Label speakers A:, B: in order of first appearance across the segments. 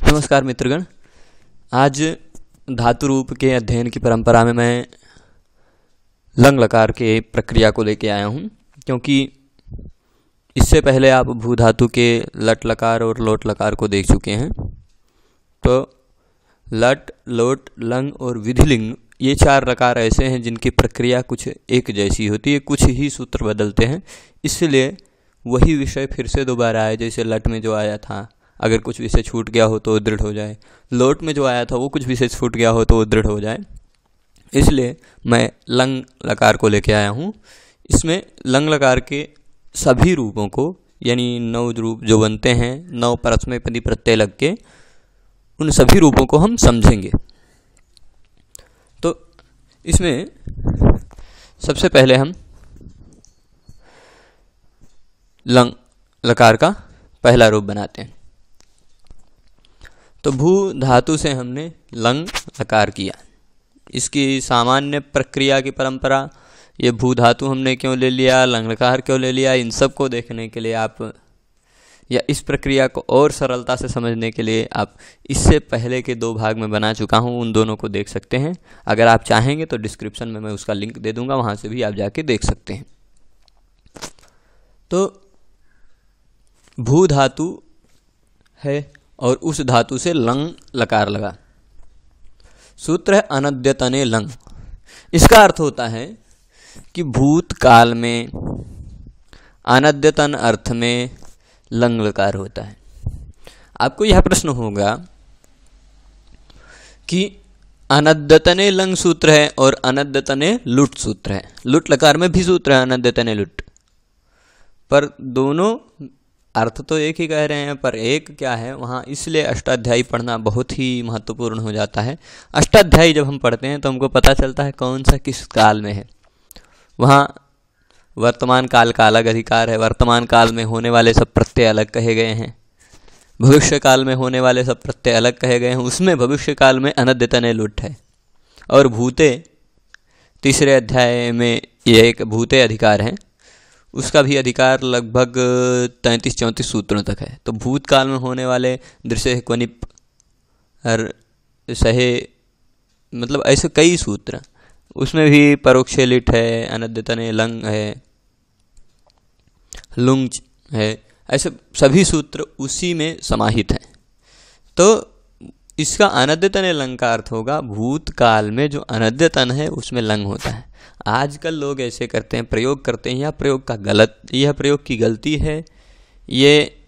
A: नमस्कार मित्रगण। आज धातु रूप के अध्ययन की परंपरा में मैं लंग लकार के प्रक्रिया को लेके आया हूँ, क्योंकि इससे पहले आप भू धातु के लट लकार और लोट लकार को देख चुके हैं। तो लट, लोट, लंग और विधिलिंग ये चार लकार ऐसे हैं जिनकी प्रक्रिया कुछ एक जैसी होती है, कुछ ही सूत्र बदलते हैं। इसलिए वही विषय फिर से दोबारा आए। जैसे लट में जो आया था, अगर कुछ विषय छूट गया हो तो वो दृढ़ हो जाए। लोट में जो आया था वो कुछ विषय छूट गया हो तो वो दृढ़ हो जाए। इसलिए मैं लंग लकार को लेके आया हूँ। इसमें लंग लकार के सभी रूपों को, यानी 9 रूप जो बनते हैं 9 परस्मैपदी प्रत्यय लग के, उन सभी रूपों को हम समझेंगे। तो इसमें सबसे पहले हम लंग लकार का पहला रूप बनाते हैं। तो भू धातु से हमने लंग लकार किया। इसकी सामान्य प्रक्रिया की परंपरा, ये भू धातु हमने क्यों ले लिया, लंग लकार क्यों ले लिया, इन सब को देखने के लिए आप, या इस प्रक्रिया को और सरलता से समझने के लिए आप इससे पहले के 2 भाग में बना चुका हूँ, उन दोनों को देख सकते हैं। अगर आप चाहेंगे तो डिस्क्रिप्शन में मैं उसका लिंक दे दूंगा, वहाँ से भी आप जाके देख सकते हैं। तो भू धातु है और उस धातु से लंग लकार लगा। सूत्र है अनद्यतने लंग। इसका अर्थ होता है कि भूतकाल में अनद्यतन अर्थ में लंग लकार होता है। आपको यह प्रश्न होगा कि अनद्यतने लंग सूत्र है और अनद्यतने लुट सूत्र है। लुट लकार में भी सूत्र है अनद्यतने लुट, पर दोनों अर्थ तो एक ही कह रहे हैं, पर एक क्या है वहाँ, इसलिए अष्टाध्यायी पढ़ना बहुत ही महत्वपूर्ण हो जाता है। अष्टाध्यायी जब हम पढ़ते हैं तो हमको पता चलता है कौन सा किस काल में है। वहाँ वर्तमान काल का अलग अधिकार है, वर्तमान काल में होने वाले सब प्रत्यय अलग कहे गए हैं, भविष्य काल में होने वाले सब प्रत्यय अलग कहे गए हैं। उसमें भविष्य काल में अनद्यतने लुट है। और भूते, तीसरे अध्याय में ये एक भूते अधिकार है, उसका भी अधिकार लगभग 33-34 सूत्रों तक है। तो भूतकाल में होने वाले दृश्य क्वनिप और सहे, मतलब ऐसे कई सूत्र, उसमें भी परोक्ष लिट है, अनद्यतने लंग है, लुंग है, ऐसे सभी सूत्र उसी में समाहित हैं। तो इसका अनद्यतने लंग का अर्थ होगा भूतकाल में जो अनद्यतन है उसमें लंग होता है। आजकल लोग ऐसे करते हैं, प्रयोग करते हैं, यह प्रयोग की गलती है, ये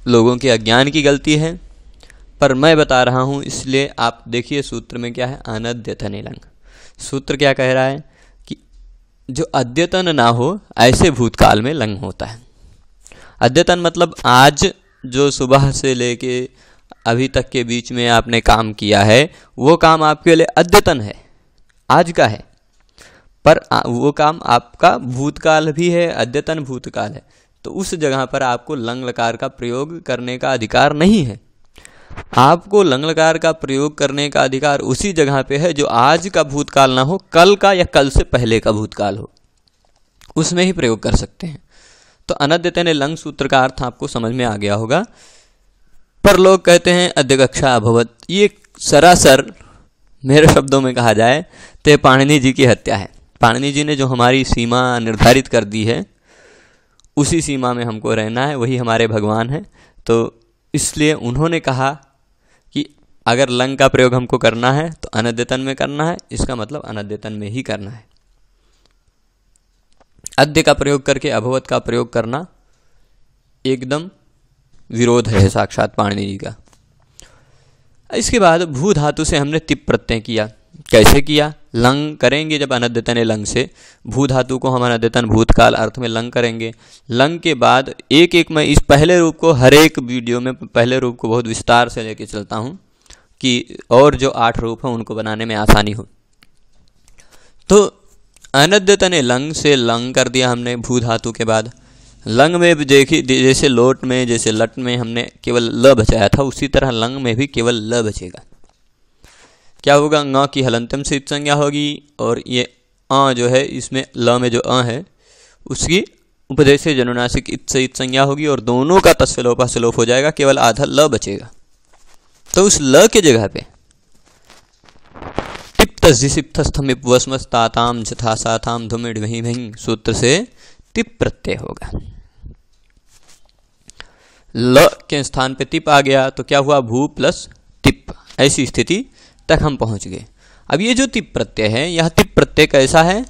A: लोगों के अज्ञान की गलती है, पर मैं बता रहा हूँ। इसलिए आप देखिए सूत्र में क्या है, अनद्यतने लंग। सूत्र क्या कह रहा है कि जो अद्यतन ना हो ऐसे भूतकाल में लंग होता है। अद्यतन मतलब आज जो सुबह से लेके अभी तक के बीच में आपने काम किया है, वो काम आपके लिए अद्यतन है, आज का है, पर वो काम आपका भूतकाल भी है, अद्यतन भूतकाल है। तो उस जगह पर आपको लंग लकार का प्रयोग करने का अधिकार नहीं है। आपको लंग लकार का प्रयोग करने का अधिकार उसी जगह पे है जो आज का भूतकाल ना हो, कल का या कल से पहले का भूतकाल हो, उसमें ही प्रयोग कर सकते हैं। तो अनद्यतने लंग सूत्र का अर्थ आपको समझ में आ गया होगा। पर लोग कहते हैं अध्यक्षा अभवत, ये सरासर मेरे शब्दों में कहा जाए तो पाणिनि जी की हत्या है। पाणिनि जी ने जो हमारी सीमा निर्धारित कर दी है, उसी सीमा में हमको रहना है, वही हमारे भगवान हैं। तो इसलिए उन्होंने कहा कि अगर लंग का प्रयोग हमको करना है तो अनद्यतन में करना है, इसका मतलब अनद्यतन में ही करना है। अद्य का प्रयोग करके अभवत का प्रयोग करना एकदम विरोध है साक्षात पाणिनि जी का। इसके बाद भू धातु से हमने तिप प्रत्यय किया। कैसे किया? लंग करेंगे जब अनद्यतने लंग से, भू धातु को हम अनद्यतन भूतकाल अर्थ में लंग करेंगे। लंग के बाद एक एक मैं इस पहले रूप को हर एक वीडियो में पहले रूप को बहुत विस्तार से लेके चलता हूँ कि और जो 8 रूप हैं उनको बनाने में आसानी हो। तो अनद्यतने लंग से लंग कर दिया हमने भू धातु के बाद। लंग में भी देखिए, जैसे लोट में, जैसे लट में हमने केवल ल बचाया था, उसी तरह लंग में भी केवल ल बचेगा। क्या होगा? ङ की हलंतम से संज्ञा होगी, और ये अ जो है, इसमें ल में जो अ है उसकी उपदेश जनुनासिक इत से इत संज्ञा होगी, और दोनों का तत्सलोपा सलोप हो जाएगा, केवल आधा ल बचेगा। तो उस ल के जगह पे टिप तस्जिसिप्तस्थमिप वस्मस्ताताम जथा साथाम धुमिड वहीं वहीं सूत्र से टिप प्रत्यय होगा। ल के स्थान पे टिप आ गया तो क्या हुआ, भू प्लस टिप, ऐसी स्थिति तक हम पहुंच गए। अब ये जो टिप प्रत्यय है, यह टिप प्रत्यय कैसा है,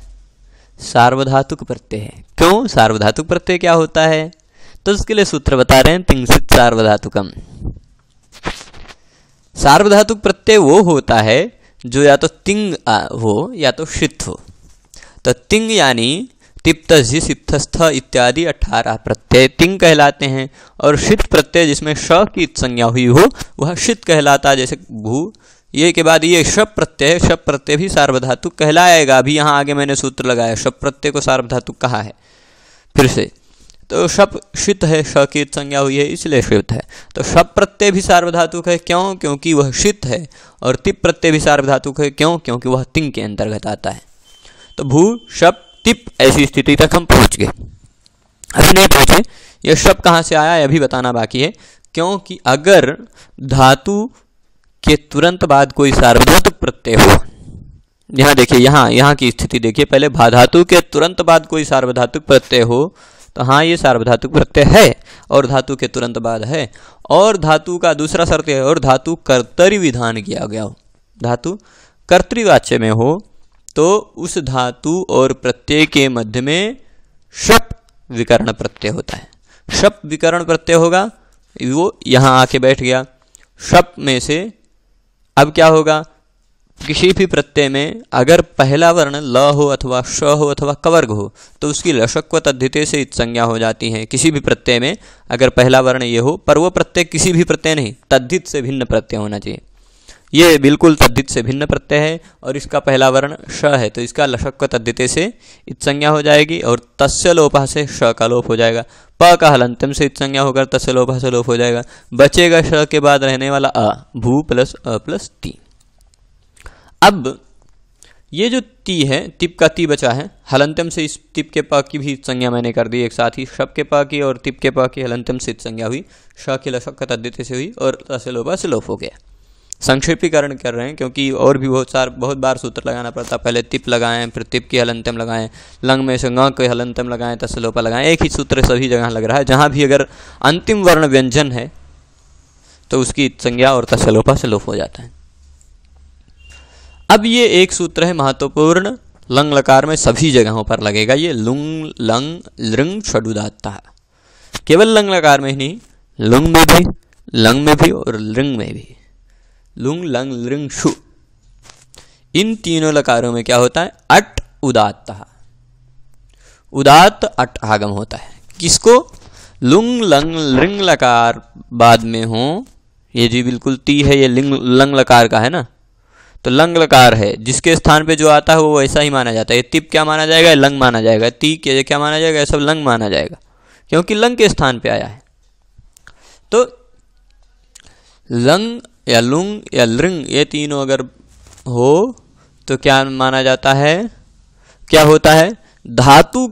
A: सार्वधातुक प्रत्यय है। क्यों सार्वधातुक प्रत्यय क्या होता है, तो उसके लिए सूत्र बता रहे हैं, तिंसित सार्वधातुकम। सार्वधातुक प्रत्यय वो होता है जो या तो तिंग हो या तो शित हो। तो तिंग यानी तिप्त झिस इप्तस्थ इत्यादि 18 प्रत्यय तिंग कहलाते हैं, और शित प्रत्यय जिसमें श की संज्ञा हुई हो वह शित कहलाता है। जैसे भू, ये के बाद ये शप प्रत्यय है, शप प्रत्यय भी सार्वधातुक कहलाएगा। अभी यहाँ आगे मैंने सूत्र लगाया, शप प्रत्यय को सार्वधातुक कहा है। फिर से तो शप शित है, श की संज्ञा हुई है इसलिए शित है। तो शप प्रत्यय भी सार्वधातुक है, क्यों, क्योंकि वह शित है। और तिप प्रत्यय भी सार्वधातुक है, क्यों, क्योंकि वह तिंग के अंतर्गत आता है। तो भू शप टिप ऐसी स्थिति तक हम पहुंच गए। अभी नहीं पहुंचे, यह शब्द कहाँ से आया यह भी बताना बाकी है। क्योंकि अगर धातु के तुरंत बाद कोई सार्वधातुक प्रत्यय हो, यहाँ देखिए, यहाँ की स्थिति देखिए, पहले धातु के तुरंत बाद कोई सार्वधातुक प्रत्यय हो तो हाँ ये सार्वधातुक प्रत्यय है और धातु के तुरंत बाद है। और धातु का दूसरा शर्त है, और धातु कर्तरी विधान किया गया हो, धातु कर्तृवाच्य में हो, तो उस धातु और प्रत्यय के मध्य में शप विकर्ण प्रत्यय होता है। शप विकर्ण प्रत्यय होगा, वो यहाँ आके बैठ गया। शप में से अब क्या होगा, किसी भी प्रत्यय में अगर पहला वर्ण ल हो अथवा श हो अथवा कवर्ग हो तो उसकी लशक्व तद्धिते से इत संज्ञा हो जाती है। किसी भी प्रत्यय में अगर पहला वर्ण ये हो, पर वो प्रत्यय किसी भी प्रत्यय नहीं, तद्धित से भिन्न प्रत्यय होना चाहिए। ये बिल्कुल तद्धित से भिन्न प्रत्यय है और इसका पहला वर्ण श है, तो इसका लशक्व तद्धिते से इत संज्ञा हो जाएगी और तस्य लोपा से श का लोप हो जाएगा। प का हलंत्यम से इत संज्ञा होकर तस्य लोपा से लोप हो जाएगा। बचेगा श के बाद रहने वाला अ, भू प्लस अ प्लस ती। अब ये जो ती है, तिप का ती बचा है, हलंत्यम से इस तिप के प की भी संज्ञा मैंने कर दी एक साथ ही। शप के प की और तिप के प की हलंत्यम से संज्ञा हुई, श की लशक्व तद्धिते से हुई और तस्य लोपा से लोप हो गया। संक्षेपीकरण कर रहे हैं क्योंकि और भी बहुत बार सूत्र लगाना पड़ता। पहले तिप लगाएं, फिर तिप की हलंत्यम लगाएं, लंग में से ङ के हलंत्यम लगाएं, तस्य लोपा लगाएं। एक ही सूत्र सभी जगह लग रहा है। जहाँ भी अगर अंतिम वर्ण व्यंजन है तो उसकी संज्ञा और तस्य लोपा से लोप हो जाता है। अब ये एक सूत्र है महत्वपूर्ण, लंग लकार में सभी जगहों पर लगेगा। ये लुंग लंग लृंग षडुदात्ता, केवल लंग लकार में ही नहीं, लुंग में भी, लंग में भी और लृंग में भी। लुंग लंग लृंग शु, इन तीनों लकारों में क्या होता है, अट उदात्त, उदात्त अट आगम होता है। किसको, लुंग लंग लृंग लकार बाद में हो, ये जी बिल्कुल ती है, ये लंग लकार का है ना, तो लंग लकार है, जिसके स्थान पे जो आता है वो वैसा ही माना जाता है। ये तिप क्या माना जाएगा, लंग माना जाएगा। ती के क्या माना जाएगा, सब लंग माना जाएगा क्योंकि लंग के स्थान पे आया है। तो लंग या लुंग या लृंग ये तीनों अगर हो तो क्या माना जाता है, क्या होता है, धातु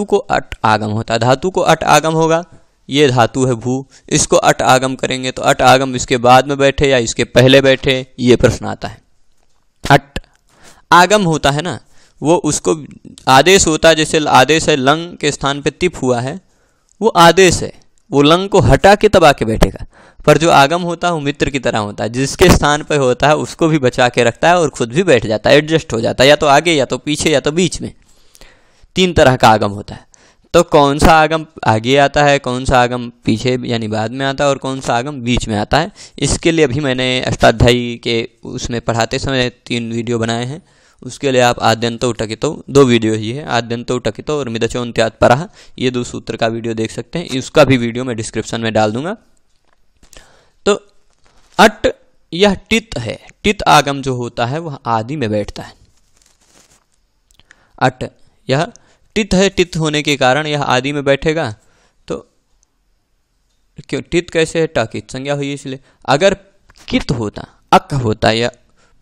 A: को अट आगम होता है। धातु को अट आगम होगा, ये धातु है भू, इसको अट आगम करेंगे तो अट आगम इसके बाद में बैठे या इसके पहले बैठे, ये प्रश्न आता है। अट आगम होता है ना, वो उसको आदेश होता है। जैसे आदेश है लंग के स्थान पे तिप हुआ है, वो आदेश है, वो लंग को हटा के तब आके बैठेगा। पर जो आगम होता है वो मित्र की तरह होता है, जिसके स्थान पर होता है उसको भी बचा के रखता है और खुद भी बैठ जाता है, एडजस्ट हो जाता है, या तो आगे या तो पीछे या तो बीच में। 3 तरह का आगम होता है। तो कौन सा आगम आगे आता है, कौन सा आगम पीछे यानी बाद में आता है और कौन सा आगम बीच में आता है, इसके लिए अभी मैंने अष्टाध्यायी के उसमें पढ़ाते समय 3 वीडियो बनाए हैं। उसके लिए आप आद्यंतो टकितो, 2 वीडियो ही है, आद्यंतो टकितो और मिदचोन्त्यात् परः, ये 2 सूत्र का वीडियो देख सकते हैं। उसका भी वीडियो मैं डिस्क्रिप्शन में डाल दूंगा। तो अट यह टित है, टित आगम जो होता है वह आदि में बैठता है। अट यह टित है, टित होने के कारण यह आदि में बैठेगा। तो क्यों टित कैसे है, टकित संज्ञा हुई इसलिए। अगर कित होता, अक होता या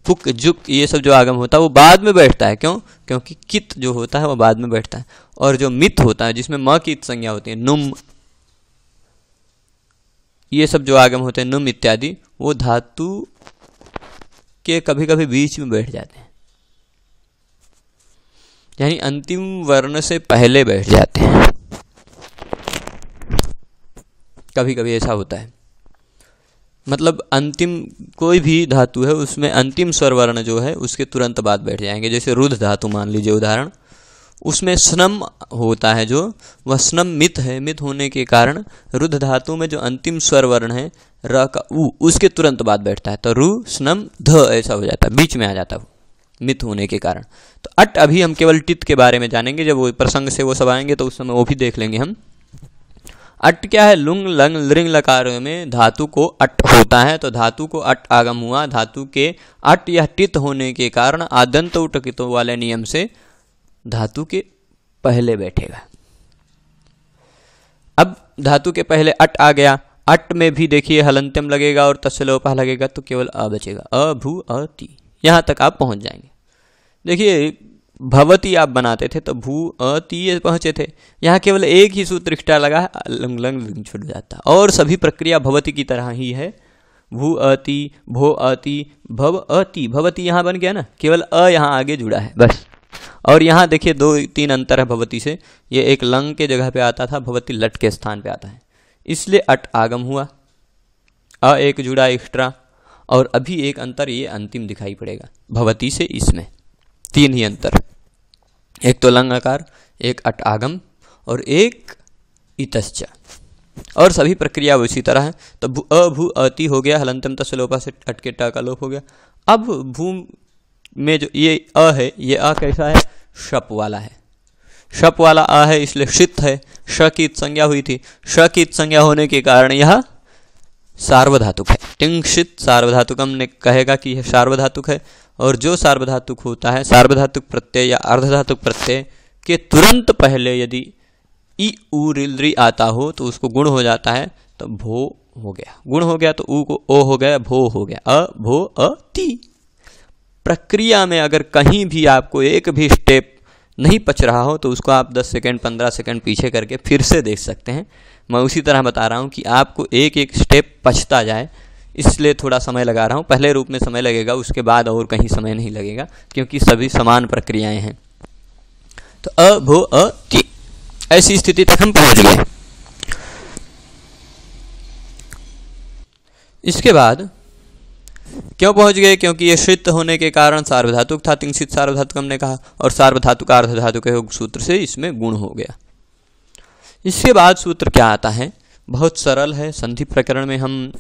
A: फुक जुक ये सब जो आगम होता है वो बाद में बैठता है। क्यों, क्योंकि कित जो होता है वो बाद में बैठता है। और जो मित होता है जिसमें म की संज्ञा होती है, नुम ये सब जो आगम होते हैं नुम इत्यादि, वो धातु के कभी कभी बीच में बैठ जाते हैं, यानी अंतिम वर्ण से पहले बैठ जाते हैं, कभी कभी ऐसा होता है। मतलब अंतिम कोई भी धातु है उसमें अंतिम स्वर वर्ण जो है उसके तुरंत बाद बैठ जाएंगे। जैसे रुद्र धातु मान लीजिए उदाहरण, उसमें स्नम होता है, जो वह स्नम मित है, मित होने के कारण रुद्र धातु में जो अंतिम स्वर वर्ण है र का उ, उसके तुरंत बाद बैठता है, तो रु स्नम ध ऐसा हो जाता है, बीच में आ जाता है मित होने के कारण। तो अट अभी हम केवल टित के बारे में जानेंगे, जब वो प्रसंग से वो सब आएंगे तो उस समय वो भी देख लेंगे हम। अट क्या है? लुंग लंग लृंग लकार में धातु को अट होता है, तो धातु को अट आगम हुआ, धातु के अट या टित होने के कारण आदंत उटकितों वाले नियम से धातु के पहले बैठेगा। अब धातु के पहले अट आ गया, अट में भी देखिए हलंत्यम लगेगा और तस्लोपा लगेगा, तो केवल अ बचेगा, अ भू अ ती, यहाँ तक आप पहुँच जाएंगे। देखिए भवती आप बनाते थे तो भू अ ती पहुँचे थे, यहाँ केवल एक ही सूत्र एक्स्ट्रा लगा है, लंग लंग छूट जाता, और सभी प्रक्रिया भवती की तरह ही है। भू अति, भो अति, भव अति, भवती यहाँ बन गया ना, केवल अ यहाँ आगे जुड़ा है बस। और यहाँ देखिए 2-3 अंतर है भवती से, ये एक लंग के जगह पे आता था, भवती लट के स्थान पे आता है, इसलिए अट आगम हुआ, अ एक जुड़ा एक्स्ट्रा, और अभी एक अंतर ये अंतिम दिखाई पड़ेगा भवती से, इसमें 3 ही अंतर, एक तो लंग आकार, एक अट आगम और एक इतश्च, और सभी प्रक्रिया उसी तरह है। तो अ भू अति हो गया, हलंतम तस्लोपा से अट के टा का लोप हो गया। अब भू में जो ये अ है, ये अ कैसा है? शप वाला है, शप वाला अ है, इसलिए शित है, श की संज्ञा हुई थी, श की संज्ञा होने के कारण यह सार्वधातुक है, टिंक्षित सार्वधातुकम ने कहेगा कि यह सार्वधातुक है। और जो सार्वधातुक होता है, सार्वधातुक प्रत्यय या अर्धधातुक प्रत्यय के तुरंत पहले यदि ई उ रिल आता हो तो उसको गुण हो जाता है, तो भो हो गया, गुण हो गया तो ऊ को ओ हो गया, भो हो गया, अ भो अ ती। प्रक्रिया में अगर कहीं भी आपको एक भी स्टेप नहीं पच रहा हो तो उसको आप 10 सेकेंड 15 सेकेंड पीछे करके फिर से देख सकते हैं। मैं उसी तरह बता रहा हूँ कि आपको एक एक स्टेप पचता जाए, इसलिए थोड़ा समय लगा रहा हूँ। पहले रूप में समय लगेगा, उसके बाद और कहीं समय नहीं लगेगा, क्योंकि सभी समान प्रक्रियाएं हैं। तो अ भो अ ती, ऐसी स्थिति तक हम पहुंच गए। इसके बाद क्यों पहुंच गए? क्योंकि ये श्रित होने के कारण सार्वधातुक था, तिंशित सार्वधातुक हमने कहा, और सार्वधातुक अर्धधातुक के योग सूत्र से इसमें गुण हो गया। इसके बाद सूत्र क्या आता है? बहुत सरल है। संधि प्रकरण में हम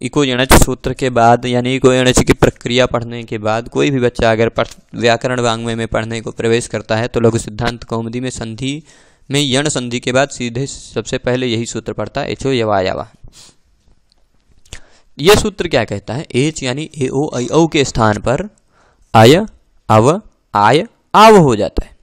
A: इको यणच सूत्र के बाद, यानी इको यणच की प्रक्रिया पढ़ने के बाद कोई भी बच्चा अगर व्याकरण वाङ्मय में पढ़ने को प्रवेश करता है तो लघु सिद्धांत कौमुदी में संधि में यण संधि के बाद सीधे सबसे पहले यही सूत्र पढ़ता है, एचो यवायावा। यह सूत्र क्या कहता है? एच यानी ए ओ ऐ औ के स्थान पर आय अव आय आव हो जाता है।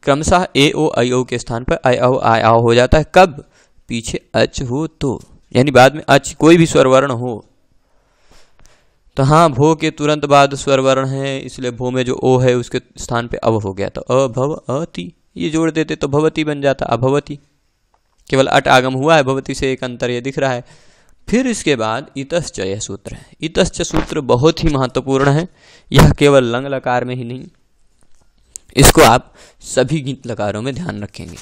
A: क्रमशः ए ओ ऐ औ के स्थान पर आय अव आय आव हो जाता है। कब? पीछे अच हो तो, यानी बाद में अच कोई भी स्वर वर्ण हो। तो हाँ, भो के तुरंत बाद स्वर वर्ण है, इसलिए भो में जो ओ है उसके स्थान पे अव हो गया, तो अभव अति, ये जोड़ देते तो भवती बन जाता, अभवती। केवल अट आगम हुआ है, भवती से एक अंतर ये दिख रहा है। फिर इसके बाद इतश्च यह सूत्र है। इतश्च सूत्र बहुत ही महत्वपूर्ण है। यह केवल लंग लकार में ही नहीं, इसको आप सभी गीत लकारों में ध्यान रखेंगे।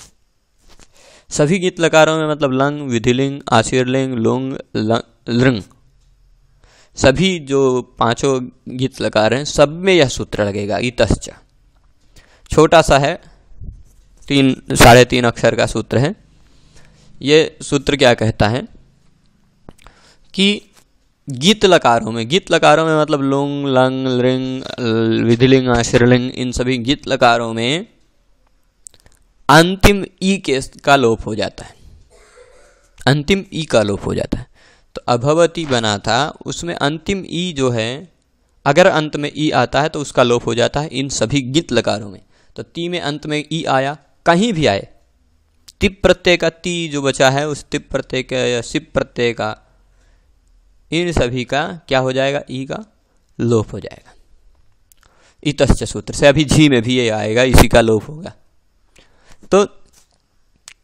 A: सभी गीत लकारों में मतलब लंग, विधिलिंग, आशीर्लिंग, लुंग, लृंग, सभी जो 5 गीत लकार हैं सब में यह सूत्र लगेगा, इतश्च। छोटा सा है, 3-3.5 अक्षर का सूत्र है। ये सूत्र क्या कहता है कि गीत लकारों में मतलब लुंग, लंग, लृंग, विधिलिंग, आशीर्लिंग, इन सभी गीत लकारों में अंतिम ई का लोप हो जाता है, अंतिम ई का लोप हो जाता है। तो अभवती बना था, उसमें अंतिम ई जो है, अगर अंत में ई आता है तो उसका लोप हो जाता है इन सभी गीत लकारों में। तो ती में अंत में ई आया, कहीं भी आए, तिप प्रत्यय का ती जो बचा है उस तिप प्रत्यय का या सिप प्रत्यय का, इन सभी का क्या हो जाएगा? ई का लोप हो जाएगा इतश्च सूत्र से। अभी झी में भी ये आएगा, इसी का लोप होगा। तो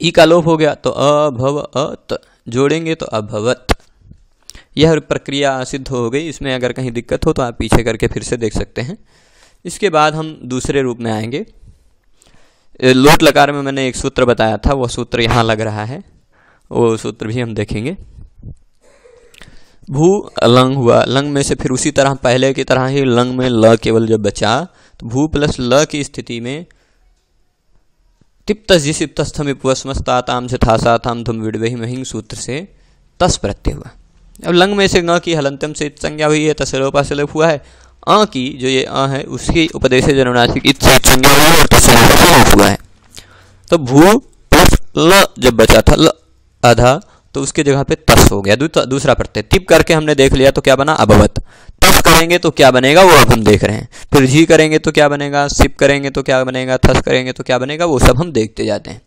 A: ई का लोप हो गया तो अभवत, जोड़ेंगे तो अभवत। यह प्रक्रिया सिद्ध हो गई। इसमें अगर कहीं दिक्कत हो तो आप पीछे करके फिर से देख सकते हैं। इसके बाद हम दूसरे रूप में आएंगे। लोट लकार में मैंने एक सूत्र बताया था, वो सूत्र यहाँ लग रहा है, वो सूत्र भी हम देखेंगे। भू लंग हुआ, लंग में से फिर उसी तरह पहले की तरह ही लंग में ल केवल जब बचा तो भू प्लस ल की स्थिति में तिप्तस जिसिप्तस्थम उपवस्मस्ताताम से था साताम धुम विडवही महिंग सूत्र से तस प्रत्यय हुआ। अब लंग में से न की हलंतम से इत संज्ञा हुई है, तसलोपा से लोप हुआ है। अ की जो ये अ है उसकी उपदेश जन्मनासिक इत से संज्ञा हुई है और तसलोपा से लोप हुआ है। तो भू प्लस ल जब बचा था ल आधा तो उसके जगह पे तस हो गया, दूसरा प्रत्यय। तिप करके हमने देख लिया तो क्या बना अभवत। तस करेंगे तो क्या बनेगा वो अब हम देख रहे हैं। फिर झी करेंगे तो क्या बनेगा, सिप करेंगे तो क्या बनेगा, थस करेंगे तो क्या बनेगा, वो सब हम देखते जाते हैं।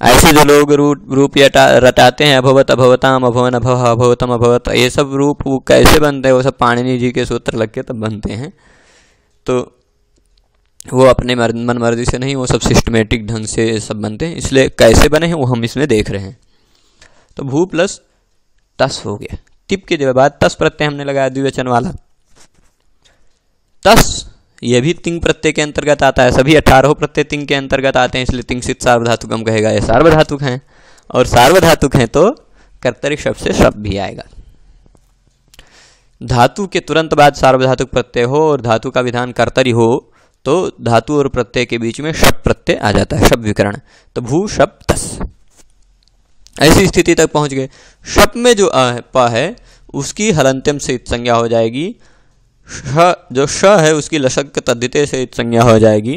A: ऐसे जो लोग रूप रटाते हैं अभवत अभवताम अभवन अभव अभवतम अभवत, ये सब रूप वो कैसे बनते हैं, वो सब पाणिनि जी के सूत्र लग के तब बनते हैं। तो वो अपने मन मर्जी से नहीं, वो सब सिस्टमेटिक ढंग से सब बनते हैं। इसलिए कैसे बने हैं वो हम इसमें देख रहे हैं। तो भू प्लस तस हो गया। तिप के जब बाद तस प्रत्यय हमने लगाया द्विवचन वाला। तस ये भी तिंग प्रत्यय के अंतर्गत आता है। सभी 18 प्रत्यय तिंग के अंतर्गत आते हैं, इसलिए तिंगसित सार्वधातुकम कहेगा। ये सार्वधातुक हैं और सार्वधातुक हैं तो कर्तरी शब्द से शब्द भी आएगा। धातु के तुरंत बाद सार्वधातुक प्रत्यय हो और धातु का विधान कर्तरी हो तो धातु और प्रत्यय के बीच में शब्द प्रत्यय आ जाता है, शब्द विकरण। तो भू शब्द तस, ऐसी स्थिति तक पहुंच गए। शप में जो प है उसकी हलंत्यम से इत संज्ञा हो जाएगी। श जो श है उसकी लशक तद्धिते से इत संज्ञा हो जाएगी।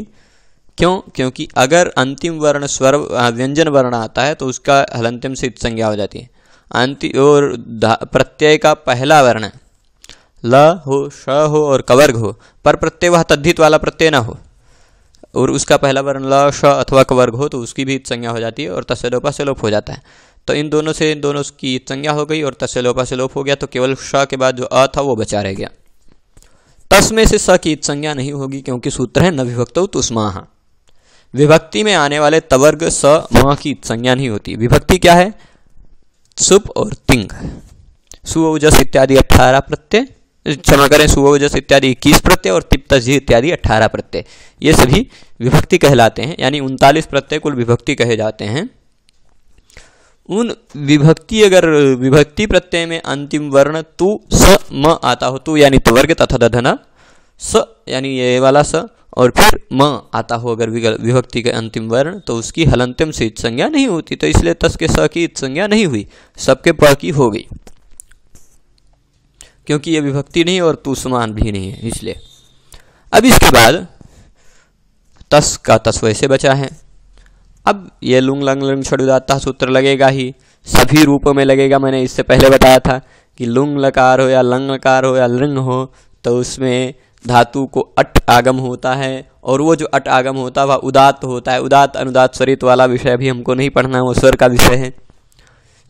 A: क्यों? क्योंकि अगर अंतिम वर्ण स्वर व्यंजन वर्ण आता है तो उसका हलंत्यम से इत संज्ञा हो जाती है। और प्रत्यय का पहला वर्ण ल हो, श हो और कवर्ग हो, पर प्रत्यय वह तद्धित वाला प्रत्यय ना हो और उसका पहला वर्ण ल श अथवा कवर्ग हो तो उसकी भी इत संज्ञा हो जाती है और तस्लोपा से लोप हो जाता है। तो इन दोनों की इत संज्ञा हो गई और तस्लोपा से लोप हो गया, तो केवल श के बाद जो अ था वो बचा रह गया। तस में से स की इत संज्ञा नहीं होगी क्योंकि सूत्र है न विभक्तौ तुस्माह। विभक्ति में आने वाले तवर्ग स म की इत संज्ञा नहीं होती। विभक्ति क्या है? सुप और तिंग, सुवजस इत्यादि 18 प्रत्यय, क्षमा करें सुवजस इत्यादि 21 प्रत्यय और तिप्तजी इत्यादि 18 प्रत्यय, ये सभी विभक्ति कहलाते हैं। यानी 39 प्रत्यय कुल विभक्ति कहे जाते हैं। उन विभक्ति अगर विभक्ति प्रत्यय में अंतिम वर्ण तु स म आता हो, तु यानी तवर्ग तथा दधना, स यानी ये वाला स और फिर म आता हो अगर विभक्ति के अंतिम वर्ण, तो उसकी हलंत्यम से इत संज्ञा नहीं होती। तो इसलिए तस के स की इत संज्ञा नहीं हुई, सबके प की हो गई क्योंकि ये विभक्ति नहीं और तू समान भी नहीं है इसलिए। अब इसके बाद तस का तस वैसे बचा है। अब ये लुंग लंग लंग छड़ुदाता सूत्र लगेगा ही, सभी रूपों में लगेगा। मैंने इससे पहले बताया था कि लुंग लकार हो या लंग लकार हो या लृंग हो तो उसमें धातु को अट आगम होता है और वो जो अट आगम होता है वह उदात्त होता है। उदात्त अनुदात स्वरित वाला विषय भी हमको नहीं पढ़ना है, वो स्वर का विषय है।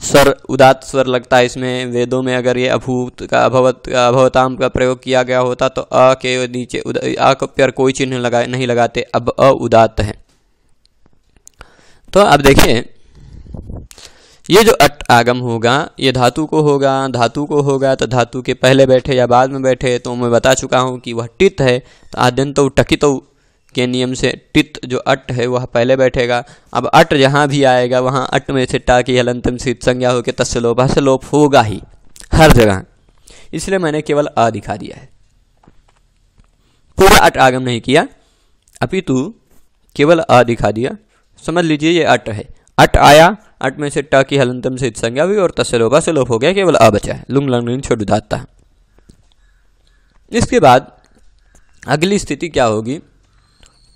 A: स्वर उदात्त स्वर लगता है इसमें। वेदों में अगर ये अभूत का अभवत का अभवताम का प्रयोग किया गया होता तो अ के नीचे आ पर कोई चिन्ह नहीं लगाते, अब अ उदात्त है। तो अब देखिए ये जो अट आगम होगा ये धातु को होगा, धातु को होगा तो धातु के पहले बैठे या बाद में बैठे, तो मैं बता चुका हूँ कि वह टित है तो आद्यंतो टकितो के नियम से टित जो अट है वह पहले बैठेगा। अब अट जहाँ भी आएगा वहाँ अट में से टा की हलंतम से इत संज्ञा होकर तस्लोपा से लोप होगा ही हर जगह, इसलिए मैंने केवल अ दिखा दिया है, पूरा अट आगम नहीं किया, अपितु केवल अ दिखा दिया। समझ लीजिए ये अट है, अट आया, अट में से ट की हलंतम से इत संज्ञा हुई और तस्लोपा से लोप हो गया, केवल अ बचा है। लुंग लंग छोड़ दाता। इसके बाद अगली स्थिति क्या होगी?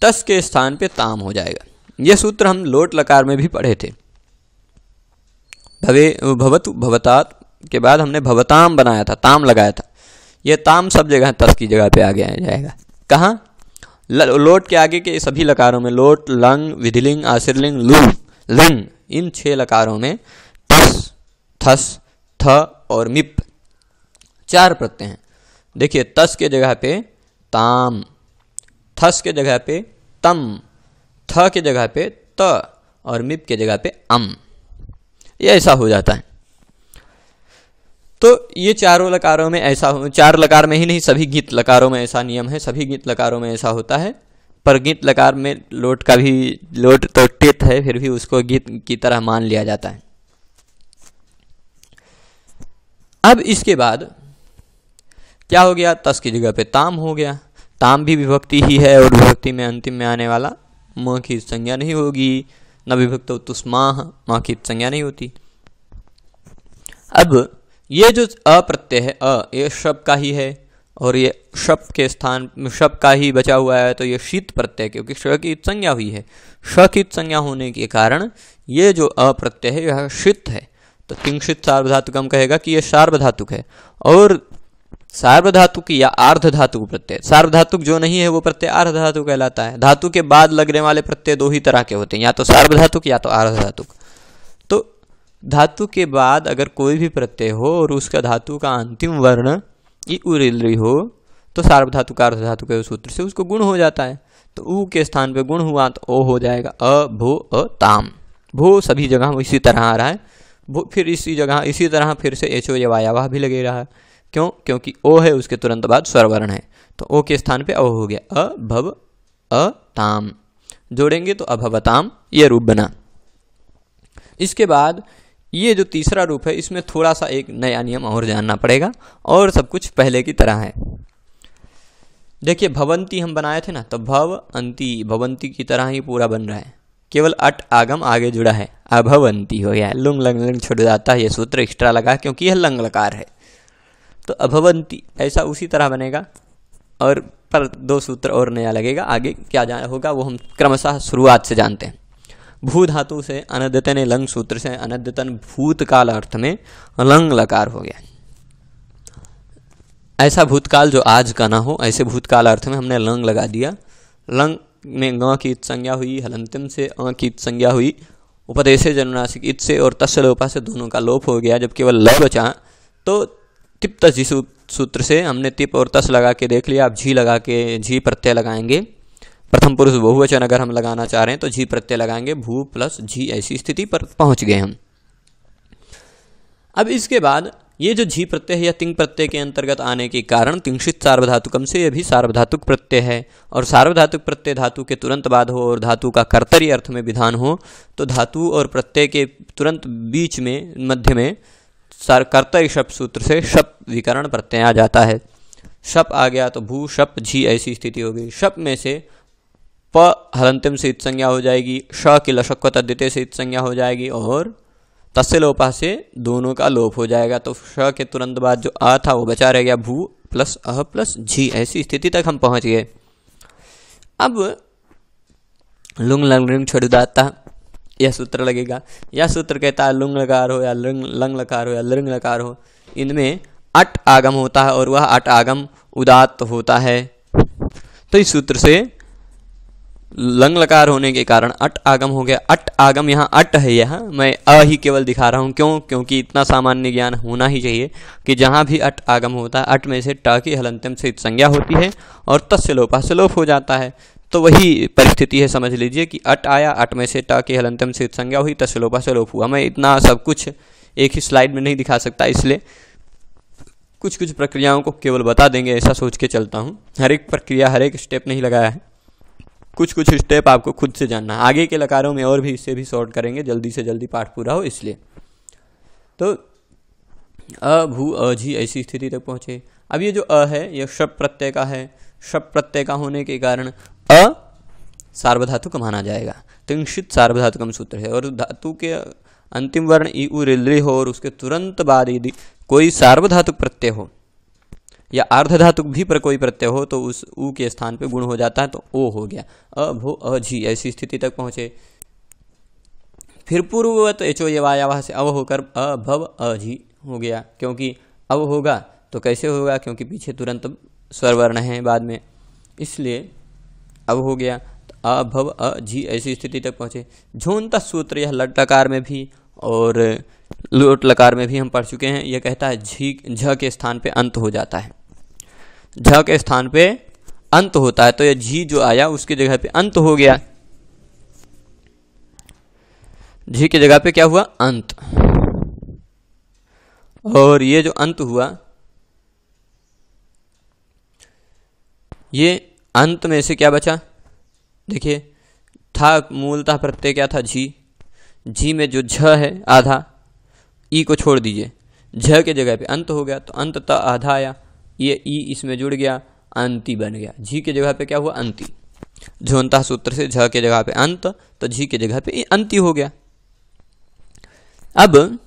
A: तस के स्थान पे ताम हो जाएगा। यह सूत्र हम लोट लकार में भी पढ़े थे। भवतु भवतात के बाद हमने भवताम बनाया था, ताम लगाया था। यह ताम सब जगह तस की जगह पे आ गया जाएगा। कहाँ? लोट के आगे के सभी लकारों में, लोट, लंग, विधिलिंग, आशीर्लिंग, लुंग, लिंग, इन 6 लकारों में तस, थस, थ और मिप 4 प्रत्यय हैं। देखिए तस के जगह पे ताम, थस के जगह पे तम, थ के जगह पे त और मिप के जगह पे अम, ये ऐसा हो जाता है। तो ये चारों लकारों में ऐसा हो, चार लकार में ही नहीं सभी गीत लकारों में ऐसा नियम है, सभी गीत लकारों में ऐसा होता है। पर गीत लकार में लोट का भी, लोट तो टित है, फिर भी उसको गीत की तरह मान लिया जाता है। अब इसके बाद क्या हो गया, तस की जगह पे ताम हो गया। ताम भी विभक्ति ही है और विभक्ति में अंतिम में आने वाला म की संज्ञा नहीं होगी, न विभक्त तुस्माह, म की संज्ञा नहीं होती। अब ये जो अप्रत्यय है, ये शब का ही है और ये शब के स्थान शब का ही बचा हुआ है, तो ये शीत प्रत्यय, क्योंकि श की संज्ञा हुई है, श की संज्ञा होने के कारण ये जो अप्रत्यय है यह शीत है। तो तिंशित सार्वधातुकम कहेगा कि यह सार्वधातुक है। और सार्वधातुक या आर्ध धातुक प्रत्यय, सार्वधातुक जो नहीं है वो प्रत्यय आर्ध धातु कहलाता है। धातु के बाद लगने वाले प्रत्यय दो ही तरह के होते हैं, या तो सार्वधातुक या तो आर्ध धातुक। तो धातु के बाद अगर कोई भी प्रत्यय हो और उसका धातु का अंतिम वर्ण ई उरिल्री हो तो सार्वधातुक अर्ध धातु के सूत्र से उसको गुण हो जाता है। तो ऊ के स्थान पे गुण हुआ तो ओ हो जाएगा अ भो अ ताम। भो सभी जगह इसी तरह आ रहा है, भो फिर इसी जगह इसी तरह फिर से एचो या वायावाह भी लगे रहा है। क्यों? क्योंकि ओ है उसके तुरंत बाद स्वर वर्ण है, तो ओ के स्थान पे ओ हो गया अ भव अ ताम, जोड़ेंगे तो अभवताम, ये रूप बना। इसके बाद ये जो तीसरा रूप है इसमें थोड़ा सा एक नया नियम और जानना पड़ेगा और सब कुछ पहले की तरह है। देखिए भवंती हम बनाए थे ना, तो भव अंती भवंती की तरह ही पूरा बन रहा है, केवल अट आगम आगे जुड़ा है, अभवंती हो गया। लुंग लंग लंग छुड़ जाता है, ये सूत्र एक्स्ट्रा लगा क्योंकि यह लंग लकार है। तो अभवंती ऐसा उसी तरह बनेगा, और पर दो सूत्र और नया लगेगा। आगे क्या होगा वो हम क्रमशः शुरुआत से जानते हैं। भू धातु से अनद्यतन लंग सूत्र से अनद्यतन भूतकाल अर्थ में लंग लकार हो गया। ऐसा भूतकाल जो आज का ना हो, ऐसे भूतकाल अर्थ में हमने लंग लगा दिया। लंग में ग की संज्ञा हुई, हलंतिम से अ की संज्ञा हुई, उपदेशे जनुनासिक इत से और तस्य लोपा से दोनों का लोप हो गया। जब केवल ल बचा तो तिप तस जी सूत्र से हमने तिप और तस लगा के देख लिया। अब झी लगा के झी प्रत्यय लगाएंगे। प्रथम पुरुष बहुवचन अगर हम लगाना चाह रहे हैं तो झी प्रत्यय लगाएंगे, भू प्लस झी, ऐसी स्थिति पर पहुंच गए हम। अब इसके बाद ये जो झी प्रत्यय है या तिंग प्रत्यय के अंतर्गत आने के कारण तिंशित सार्वधातुकम से यह भी सार्वधातुक प्रत्यय है। और सार्वधातुक प्रत्यय धातु के तुरंत बाद हो और धातु का कर्तरी अर्थ में विधान हो तो धातु और प्रत्यय के तुरंत बीच में मध्य में कर्तरी शप सूत्र से शप विकरण प्रत्यय आ जाता है। शप आ गया तो भू शप झी ऐसी स्थिति हो गई। शप में से प हलंतिम से इत संज्ञा हो जाएगी, श की लशक्वत अद्वितीय से इत संज्ञा हो जाएगी और तस्य लोपा से दोनों का लोप हो जाएगा। तो श के तुरंत बाद जो आ था वो बचा रह गया, भू प्लस अह प्लस झी, ऐसी स्थिति तक हम पहुंच गए। अब लुंग लंग रिंग छोड़ दाता यह सूत्र लगेगा। यह सूत्र कहता है लुंग लकार हो या लंग लकार हो या लृंग लकार हो, इनमें अट आगम होता है और वह अट आगम उदात्त होता है। तो इस सूत्र से लंग लकार होने के कारण अट आगम हो गया। अट आगम यहाँ अट है, यह मैं अ ही केवल दिखा रहा हूँ। क्यों? क्योंकि इतना सामान्य ज्ञान होना ही चाहिए कि जहाँ भी अट आगम होता है अट में से ट की हलंतिम से संज्ञा होती है और तस्य लोपा से लोप हो जाता है। तो वही परिस्थिति है, समझ लीजिए कि अट आया, अट में से ट की हलंतिम से संज्ञा हुई, तस्य लोपा से लोप हुआ। मैं इतना सब कुछ एक ही स्लाइड में नहीं दिखा सकता, इसलिए कुछ कुछ प्रक्रियाओं को केवल बता देंगे ऐसा सोच के चलता हूँ। हर एक प्रक्रिया हर एक स्टेप नहीं लगाया है, कुछ कुछ स्टेप आपको खुद से जानना है। आगे के लकारों में और भी इससे भी सॉर्ट करेंगे, जल्दी से जल्दी पाठ पूरा हो इसलिए। तो अ भू अ झी ऐसी स्थिति तक पहुँचे। अब ये जो अ है यह शप प्रत्यय का है। शप प्रत्यय का होने के कारण अ सार्वधातुक माना जाएगा। तिंशित सार्वधातुकम सूत्र है और धातु के अंतिम वर्ण ई उ रिल्री हो और उसके तुरंत बाद यदि कोई सार्वधातुक प्रत्यय हो या अर्धधातुक भी पर कोई प्रत्यय हो तो उस उ के स्थान पे गुण हो जाता है, तो ओ हो गया अ भो अ झी, ऐसी स्थिति तक पहुँचे। फिर पूर्ववत एचो ये वायावाह से अव होकर अ भव अ झी हो गया। क्योंकि अव होगा तो कैसे होगा? क्योंकि पीछे तुरंत स्वर वर्ण है बाद में, इसलिए अब हो गया अ भव अ झी, ऐसी स्थिति तक पहुँचे। झोंत सूत्र यह लट लकार में भी और लोट लकार में भी हम पढ़ चुके हैं। यह कहता है झी झ के स्थान पे अंत हो जाता है, झ के स्थान पे अंत होता है, तो यह झी जो आया उसकी जगह पे अंत हो गया। झी की जगह पे क्या हुआ, अंत। और ये जो अंत हुआ, ये अंत में से क्या बचा, देखिए था मूलतः प्रत्यय क्या था, झी। झी में जो झ है आधा, ई को छोड़ दीजिए, झ के जगह पे अंत हो गया, तो अंत त आधा आया, ये ई इसमें जुड़ गया, अंति बन गया। झी के जगह पे क्या हुआ, अंति। झोंता सूत्र से झ के जगह पे अंत, तो झी के जगह पे अंति हो गया। अब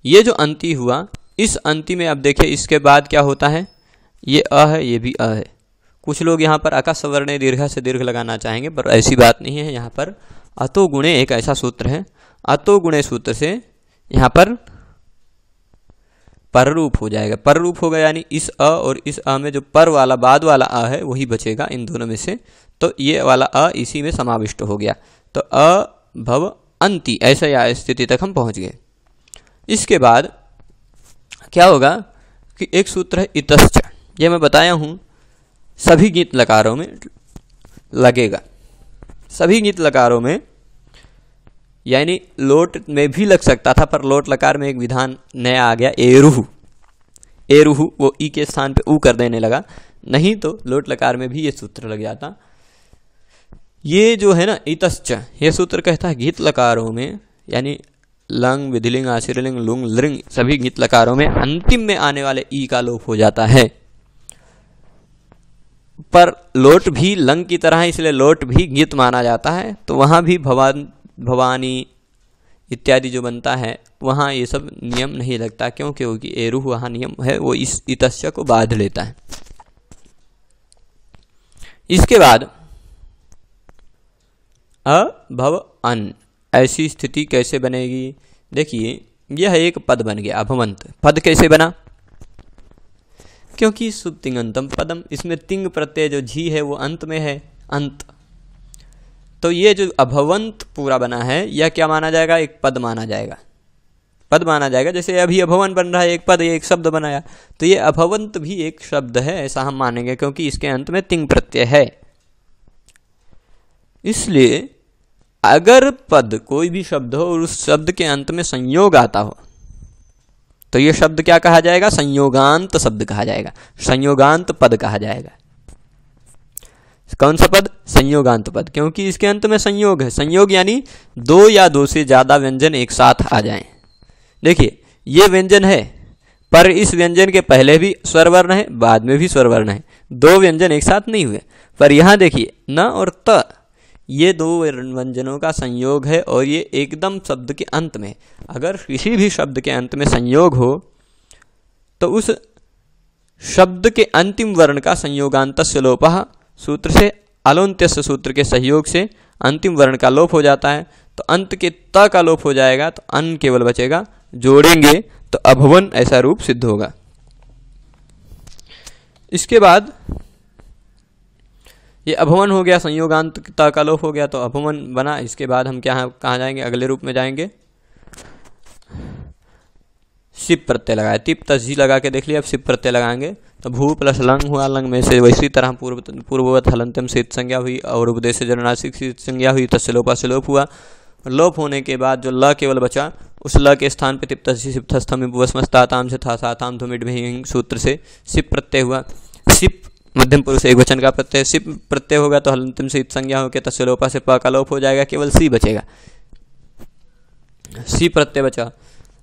A: ये जो अंति हुआ, इस अंति में अब देखिए इसके बाद क्या होता है, ये अ है, ये भी अ है। कुछ लोग यहाँ पर अका सवर्ण दीर्घ से दीर्घ लगाना चाहेंगे, पर ऐसी बात नहीं है। यहाँ पर अतो गुणे एक ऐसा सूत्र है, अतो गुणे सूत्र से यहाँ पर पररूप हो जाएगा। पररूप होगा यानी इस अ और इस अ में जो पर वाला बाद वाला अ है वही बचेगा इन दोनों में से, तो ये वाला अ इसी में समाविष्ट हो गया, तो अ भव अंति, ऐसा या स्थिति तक हम पहुँच गए। इसके बाद क्या होगा कि एक सूत्र है इतश्च, ये मैं बताया हूँ सभी गीत लकारों में लगेगा। सभी गीत लकारों में यानी लोट में भी लग सकता था, पर लोट लकार में एक विधान नया आ गया, एरुहु। एरुहु वो ई के स्थान पे ऊ कर देने लगा, नहीं तो लोट लकार में भी ये सूत्र लग जाता। ये जो है ना इतश्च, ये सूत्र कहता है गीत लकारों में यानी लंग, विधिलिंग, आशीर्लिंग, लुंग, लृंग सभी गीत लकारों में अंतिम में आने वाले ई का लोप हो जाता है। पर लोट भी लंग की तरह है, इसलिए लोट भी गीत माना जाता है, तो वहाँ भी भवानी इत्यादि जो बनता है वहाँ ये सब नियम नहीं लगता, क्योंकि एरुह वहाँ नियम है, वो इस इतश्च को बाध लेता है। इसके बाद अभव अन, ऐसी स्थिति कैसे बनेगी, देखिए यह एक पद बन गया अभवंत। पद कैसे बना, क्योंकि सुतिंगंतम पदम, इसमें तिंग प्रत्यय जो झी है वो अंत में है, अंत। तो ये जो अभवंत पूरा बना है यह क्या माना जाएगा, एक पद माना जाएगा। पद माना जाएगा, जैसे अभी अभवन बन रहा है एक पद, ये एक शब्द बनाया, तो ये अभवंत भी एक शब्द है, ऐसा हम मानेंगे, क्योंकि इसके अंत में तिंग प्रत्यय है। इसलिए अगर पद कोई भी शब्द हो और उस शब्द के अंत में संयोग आता हो, तो ये शब्द क्या कहा जाएगा, संयोगांत शब्द कहा जाएगा, संयोगांत पद कहा जाएगा। कौन सा पद, संयोगांत पद, क्योंकि इसके अंत में संयोग है। संयोग यानी दो या दो से ज्यादा व्यंजन एक साथ आ जाएं। देखिए ये व्यंजन है, पर इस व्यंजन के पहले भी स्वर वर्ण है, बाद में भी स्वर वर्ण है, दो व्यंजन एक साथ नहीं हुए। पर यहां देखिए न और त, ये दो व्यंजनों का संयोग है, और ये एकदम शब्द के अंत में। अगर किसी भी शब्द के अंत में संयोग हो तो उस शब्द के अंतिम वर्ण का संयोगांतस्य लोपः सूत्र से अलोन्त्यस्य सूत्र के सहयोग से अंतिम वर्ण का लोप हो जाता है, तो अंत के त का लोप हो जाएगा, तो अन केवल बचेगा, जोड़ेंगे तो अभवन ऐसा रूप सिद्ध होगा। इसके बाद ये अभवन हो गया, संयोगांत ता का लोप हो गया, तो अभवन बना। इसके बाद हम क्या कहाँ जाएंगे, अगले रूप में जाएंगे, सिप प्रत्यय लगाए, तिप तस्जी लगा के देख लिया। अब सिप प्रत्यय लगाएंगे तो भू प्लस लंग हुआ, लंग में से वैसी तरह पूर्ववत हलंतम शीत संज्ञा हुई, और उपदेश से जरनासिक शीत संज्ञा हुई, तस्य लोपा से लोप हुआ। लोप होने के बाद जो ल केवल बचा, उस ल के स्थान पे तिप तस्जी सिप्तस्थम उपवस्मस्ताताम से था साताम धुमिड में सूत्र से सिप प्रत्यय हुआ। सिप मध्यम पुरुष एक वचन का प्रत्यय, सिप प्रत्यय होगा तो हलंतम शीत संज्ञा होकर तस्य लोपा से प का लोप हो जाएगा, केवल सी बचेगा, सी प्रत्यय बचा।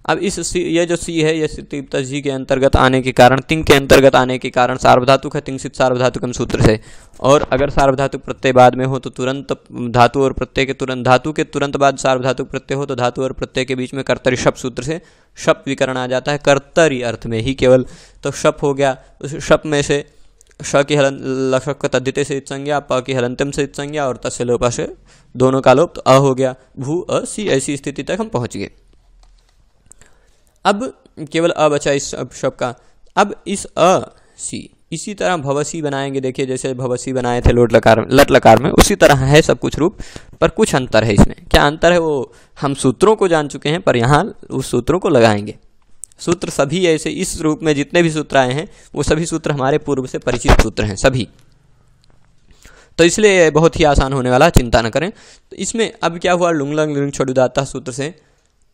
A: अब इस सी, ये जो सी है, ये तिप तस्जी के अंतर्गत आने के कारण, तिंग के अंतर्गत आने के कारण सार्वधातुक है, तिंगसित सार्वधातुकम सूत्र से। और अगर सार्वधातुक प्रत्यय बाद में हो तो तुरंत धातु और प्रत्यय के तुरंत, धातु के तुरंत बाद सार्वधातुक प्रत्यय हो तो धातु और प्रत्यय के बीच में कर्तरी शप सूत्र से शप विकरण आ जाता है, कर्तरी अर्थ में ही केवल, तो शप हो गया। उस शप में से श की हलन लशक तद्धिते से संज्ञा, प की हलंतम से संज्ञा, और तस्य लोपा से दोनों का लोप, तो अ हो गया, भू अ सी, ऐसी स्थिति तक हम पहुंच गए। अब केवल अ बचा इस शब्द का। अब इस अ सी इसी तरह भवसी बनाएंगे, देखिए जैसे भवसी बनाए थे लोट लकार लट लकार में, उसी तरह है सब कुछ रूप, पर कुछ अंतर है इसमें। क्या अंतर है वो हम सूत्रों को जान चुके हैं, पर यहाँ उस सूत्रों को लगाएंगे। सूत्र सभी ऐसे इस रूप में जितने भी सूत्र आए हैं वो सभी सूत्र हमारे पूर्व से परिचित सूत्र हैं सभी। तो इसलिए ये बहुत ही आसान होने वाला, चिंता न करें। तो इसमें अब क्या हुआ, लुंग लंग लिंग छोड़ दाता सूत्र से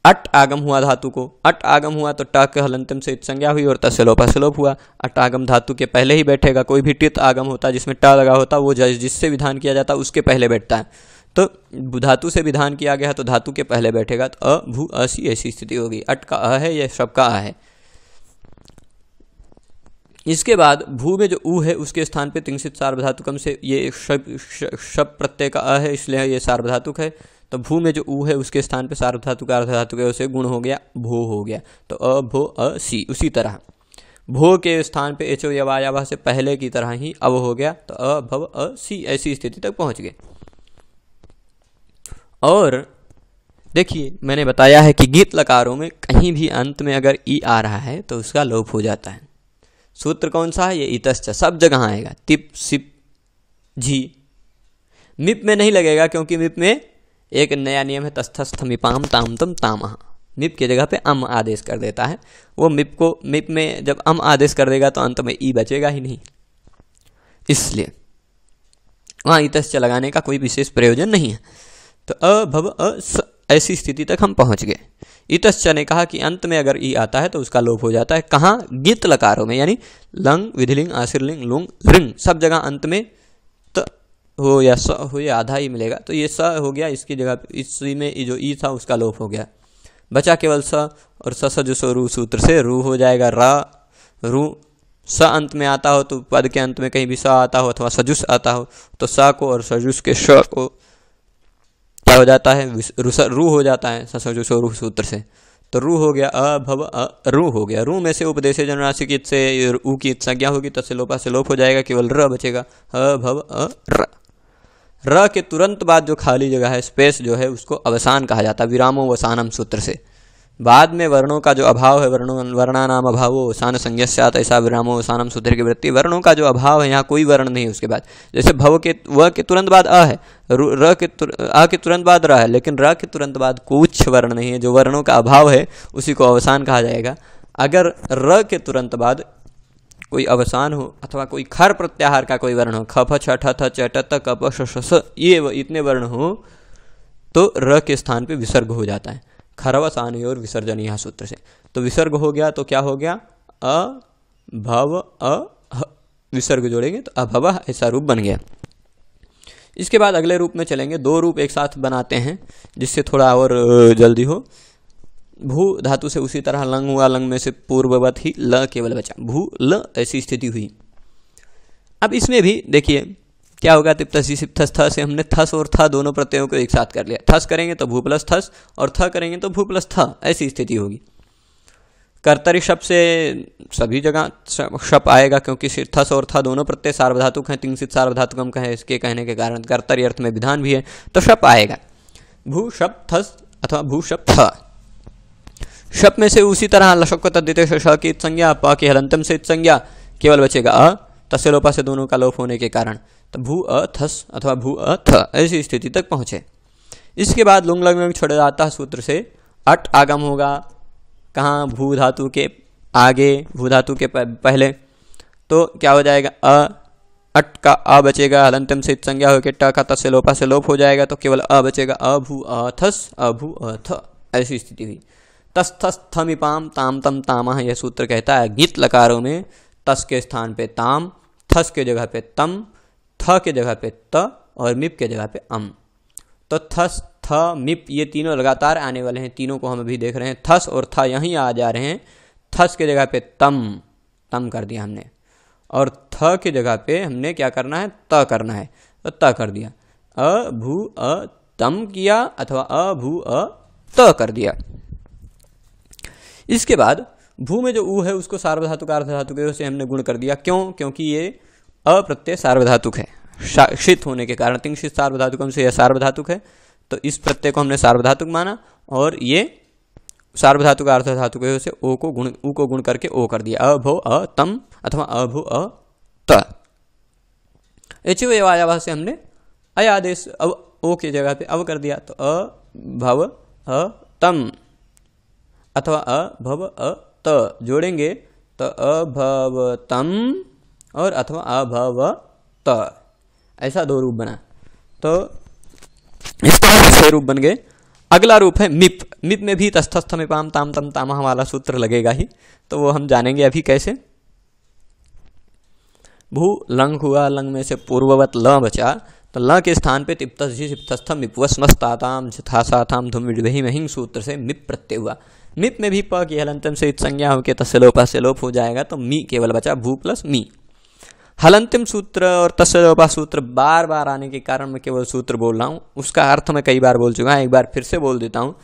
A: अट आगम हुआ धातु को, अट आगम हुआ तो ट के हलंतम से इत संज्ञा हुई और तस्य लोपा से लोप हुआ। अट आगम धातु के पहले ही बैठेगा, कोई भी टित आगम होता है जिसमें ट लगा होता वो जिससे विधान किया जाता उसके पहले बैठता है। तो धातु से विधान किया गया तो धातु के पहले बैठेगा, तो अ भू असी ऐसी स्थिति होगी। अट का अ है, यह शब का आ है। इसके बाद भू में जो ऊ है उसके स्थान पे तिंसित सार्वधातुकम से, ये शब प्रत्यय का अ है इसलिए ये सार्वधातुक है। तो भू में जो ऊ है उसके स्थान पे सार्वधातुक अर्धधातुक है, उसे गुण हो गया, भो हो गया। तो अ भो अ सी। उसी तरह भो के स्थान पे एचो यवायावा से पहले की तरह ही अव हो गया, तो अ भव अ सी ऐसी स्थिति तक पहुंच गए। और देखिए मैंने बताया है कि गीत लकारों में कहीं भी अंत में अगर ई आ रहा है तो उसका लोप हो जाता है। सूत्र कौन सा है, ये इतश्च सब जगह आएगा, तिप सिप झी। मिप में नहीं लगेगा क्योंकि मिप में एक नया नियम है, तस्थस्थ मिपाम ताम तम तामह। मिप की जगह पे अम आदेश कर देता है। वो मिप में जब अम आदेश कर देगा तो अंत में ई बचेगा ही नहीं, इसलिए वहाँ इतश्च लगाने का कोई विशेष प्रयोजन नहीं है। तो अ भव अ स ऐसी स्थिति तक हम पहुंच गए। इतश्च ने कहा कि अंत में अगर ई आता है तो उसका लोप हो जाता है। कहाँ, गित लकारों में, यानी लंग विधिलिंग आशीर्लिंग लुंग रिंग सब जगह अंत में त हो या स हो या आधा ही मिलेगा। तो ये स हो गया, इसकी जगह इसी में जो ई था उसका लोप हो गया, बचा केवल स। और स जो सो रू सूत्र से रू हो जाएगा, रा रू। स अंत में आता हो तो पद के अंत में कहीं भी स आता हो अथवा सजुस आता हो तो स को और सजुस के श को क्या हो जाता है, रू हो जाता है सजुस रू सूत्र से। तो रू हो गया, अ भव अ रू हो गया। रू में से उपदेश जनराशि की से ऊ की संज्ञा होगी, तस्य लोपा से लोप हो जाएगा, केवल र बचेगा, अ भव अ र। र के तुरंत बाद जो खाली जगह है, स्पेस जो है, उसको अवसान कहा जाता है, विरामो वसानम सूत्र से। बाद में वर्णों का जो अभाव है, वर्णानाम अभावो वसान संज्ञस्यात्, ऐसा विरामो वसानम सूत्र की वृत्ति। वर्णों का जो अभाव है, यहाँ कोई वर्ण नहीं है उसके बाद। जैसे भव के व के तुरंत बाद अ है, आ के तुरंत बाद र है, लेकिन र के तुरंत बाद कुछ वर्ण नहीं है। जो वर्णों का अभाव है उसी को अवसान कहा जाएगा। अगर र के तुरंत बाद कोई अवसान हो अथवा कोई खर प्रत्याहार का कोई वर्ण हो, ख फ छ ठ थ च ट त क प श श स, ये इतने वर्ण हो तो र के स्थान पे विसर्ग हो जाता है, खरवसानी और विसर्जन यहाँ सूत्र से। तो विसर्ग हो गया तो क्या हो गया, अ भव अ ह, विसर्ग जोड़ेंगे तो अभव ऐसा रूप बन गया। इसके बाद अगले रूप में चलेंगे, दो रूप एक साथ बनाते हैं जिससे थोड़ा और जल्दी हो। भू धातु से उसी तरह लंग हुआ, लंग में से पूर्ववत ही ल केवल बचा, भू ल ऐसी स्थिति हुई। अब इसमें भी देखिए क्या होगा, तिप्तसी सिप्थस थ से हमने थस और थ दोनों प्रत्ययों को एक साथ कर लिया। थस करेंगे तो भू प्लस थस और थ करेंगे तो भू प्लस थ, ऐसी स्थिति होगी। कर्तरी शब्द से सभी जगह शप आएगा क्योंकि थस और थ दोनों प्रत्यय सार्वधातुक हैं, तिंसित सार्वधातुकम कहे इसके कहने के कारण कर्तरी अर्थ में विधान भी है, तो शप आएगा। भू शप थस अथवा भू शप थ। शप में से उसी तरह लशक को तद्दिते श की संज्ञा, प के हलंतम से संज्ञा, केवल बचेगा अ, तस्य लोपा से दोनों का लोप होने के कारण, तो भू अ थस अथवा भू अ थ ऐसी स्थिति तक पहुंचे। इसके बाद लुंग लंग छोड़ जाता सूत्र से अट आगम होगा, कहाँ, भू धातु के आगे, भू धातु के पहले, तो क्या हो जाएगा, अ, अट का अ बचेगा, हलंतम से संज्ञा होकर ट का तस्य लोपा से लोप हो जाएगा, तो केवल अ बचेगा, अ भू अ थस अ भू अ थ ऐसी स्थिति हुई। तस थस थमिपाम ताम तम तामह, यह सूत्र कहता है गीत लकारों में तस के स्थान पे ताम, थस के जगह पे तम, थ के जगह पे त और मिप के जगह पे अम। तो थस थ मिप ये तीनों लगातार आने वाले हैं, तीनों को हम अभी देख रहे हैं। थस और थ यहीं आ जा रहे हैं। थस के जगह पे तम, तम कर दिया हमने, और थ के जगह पे हमने क्या करना है, त करना है, तो त कर दिया। अ भू अ तम किया अथवा अ भू अ त कर दिया। इसके बाद भू में जो ऊ है उसको सार्वधातुक अर्धधातुक से हमने गुण कर दिया। क्यों? क्योंकि ये अप्रत्यय सार्वधातुक है, शीत होने के कारण, तिंशित सार्वधातुकम से यह सार्वधातुक है, तो इस प्रत्यय को हमने सार्वधातुक माना, और ये सार्वधातुक अर्धधातुक से ऊ को गुण करके ओ कर दिया, अ भो अ तम अथवा अ भू अ त। एचो एवायावा से हमने अय आदेश अब ओ की जगह पे अव कर दिया, तो अ भव अ तम अथवा अ भव अ त जोड़ेंगे तो अभव तम और अथवा अभव त, ऐसा 2 रूप बना। तो इस तरह से 6 रूप बन गए। अगला रूप है मिप। मिप में भी तस्थस्थ मिपाम ताम तम तामह वाला सूत्र लगेगा ही, तो वो हम जानेंगे अभी कैसे। भू लंग हुआ, लंग में से पूर्ववत ल बचा, तो ल के स्थान पे तिप्तस्थ मिपवस्मस्ताताम छथासाथाम धुम विडवही महिंग सूत्र से मिप प्रत्यय हुआ। मिप में भी प की हलंतम से इत संज्ञा होकर तस्लोपा से लोप हो जाएगा, तो मी केवल बचा, भू प्लस मी। हलंतिम सूत्र और तस्लोपा सूत्र बार बार आने के कारण मैं केवल सूत्र बोल रहा हूँ, उसका अर्थ मैं कई बार बोल चुका हूँ, एक बार फिर से बोल देता हूँ।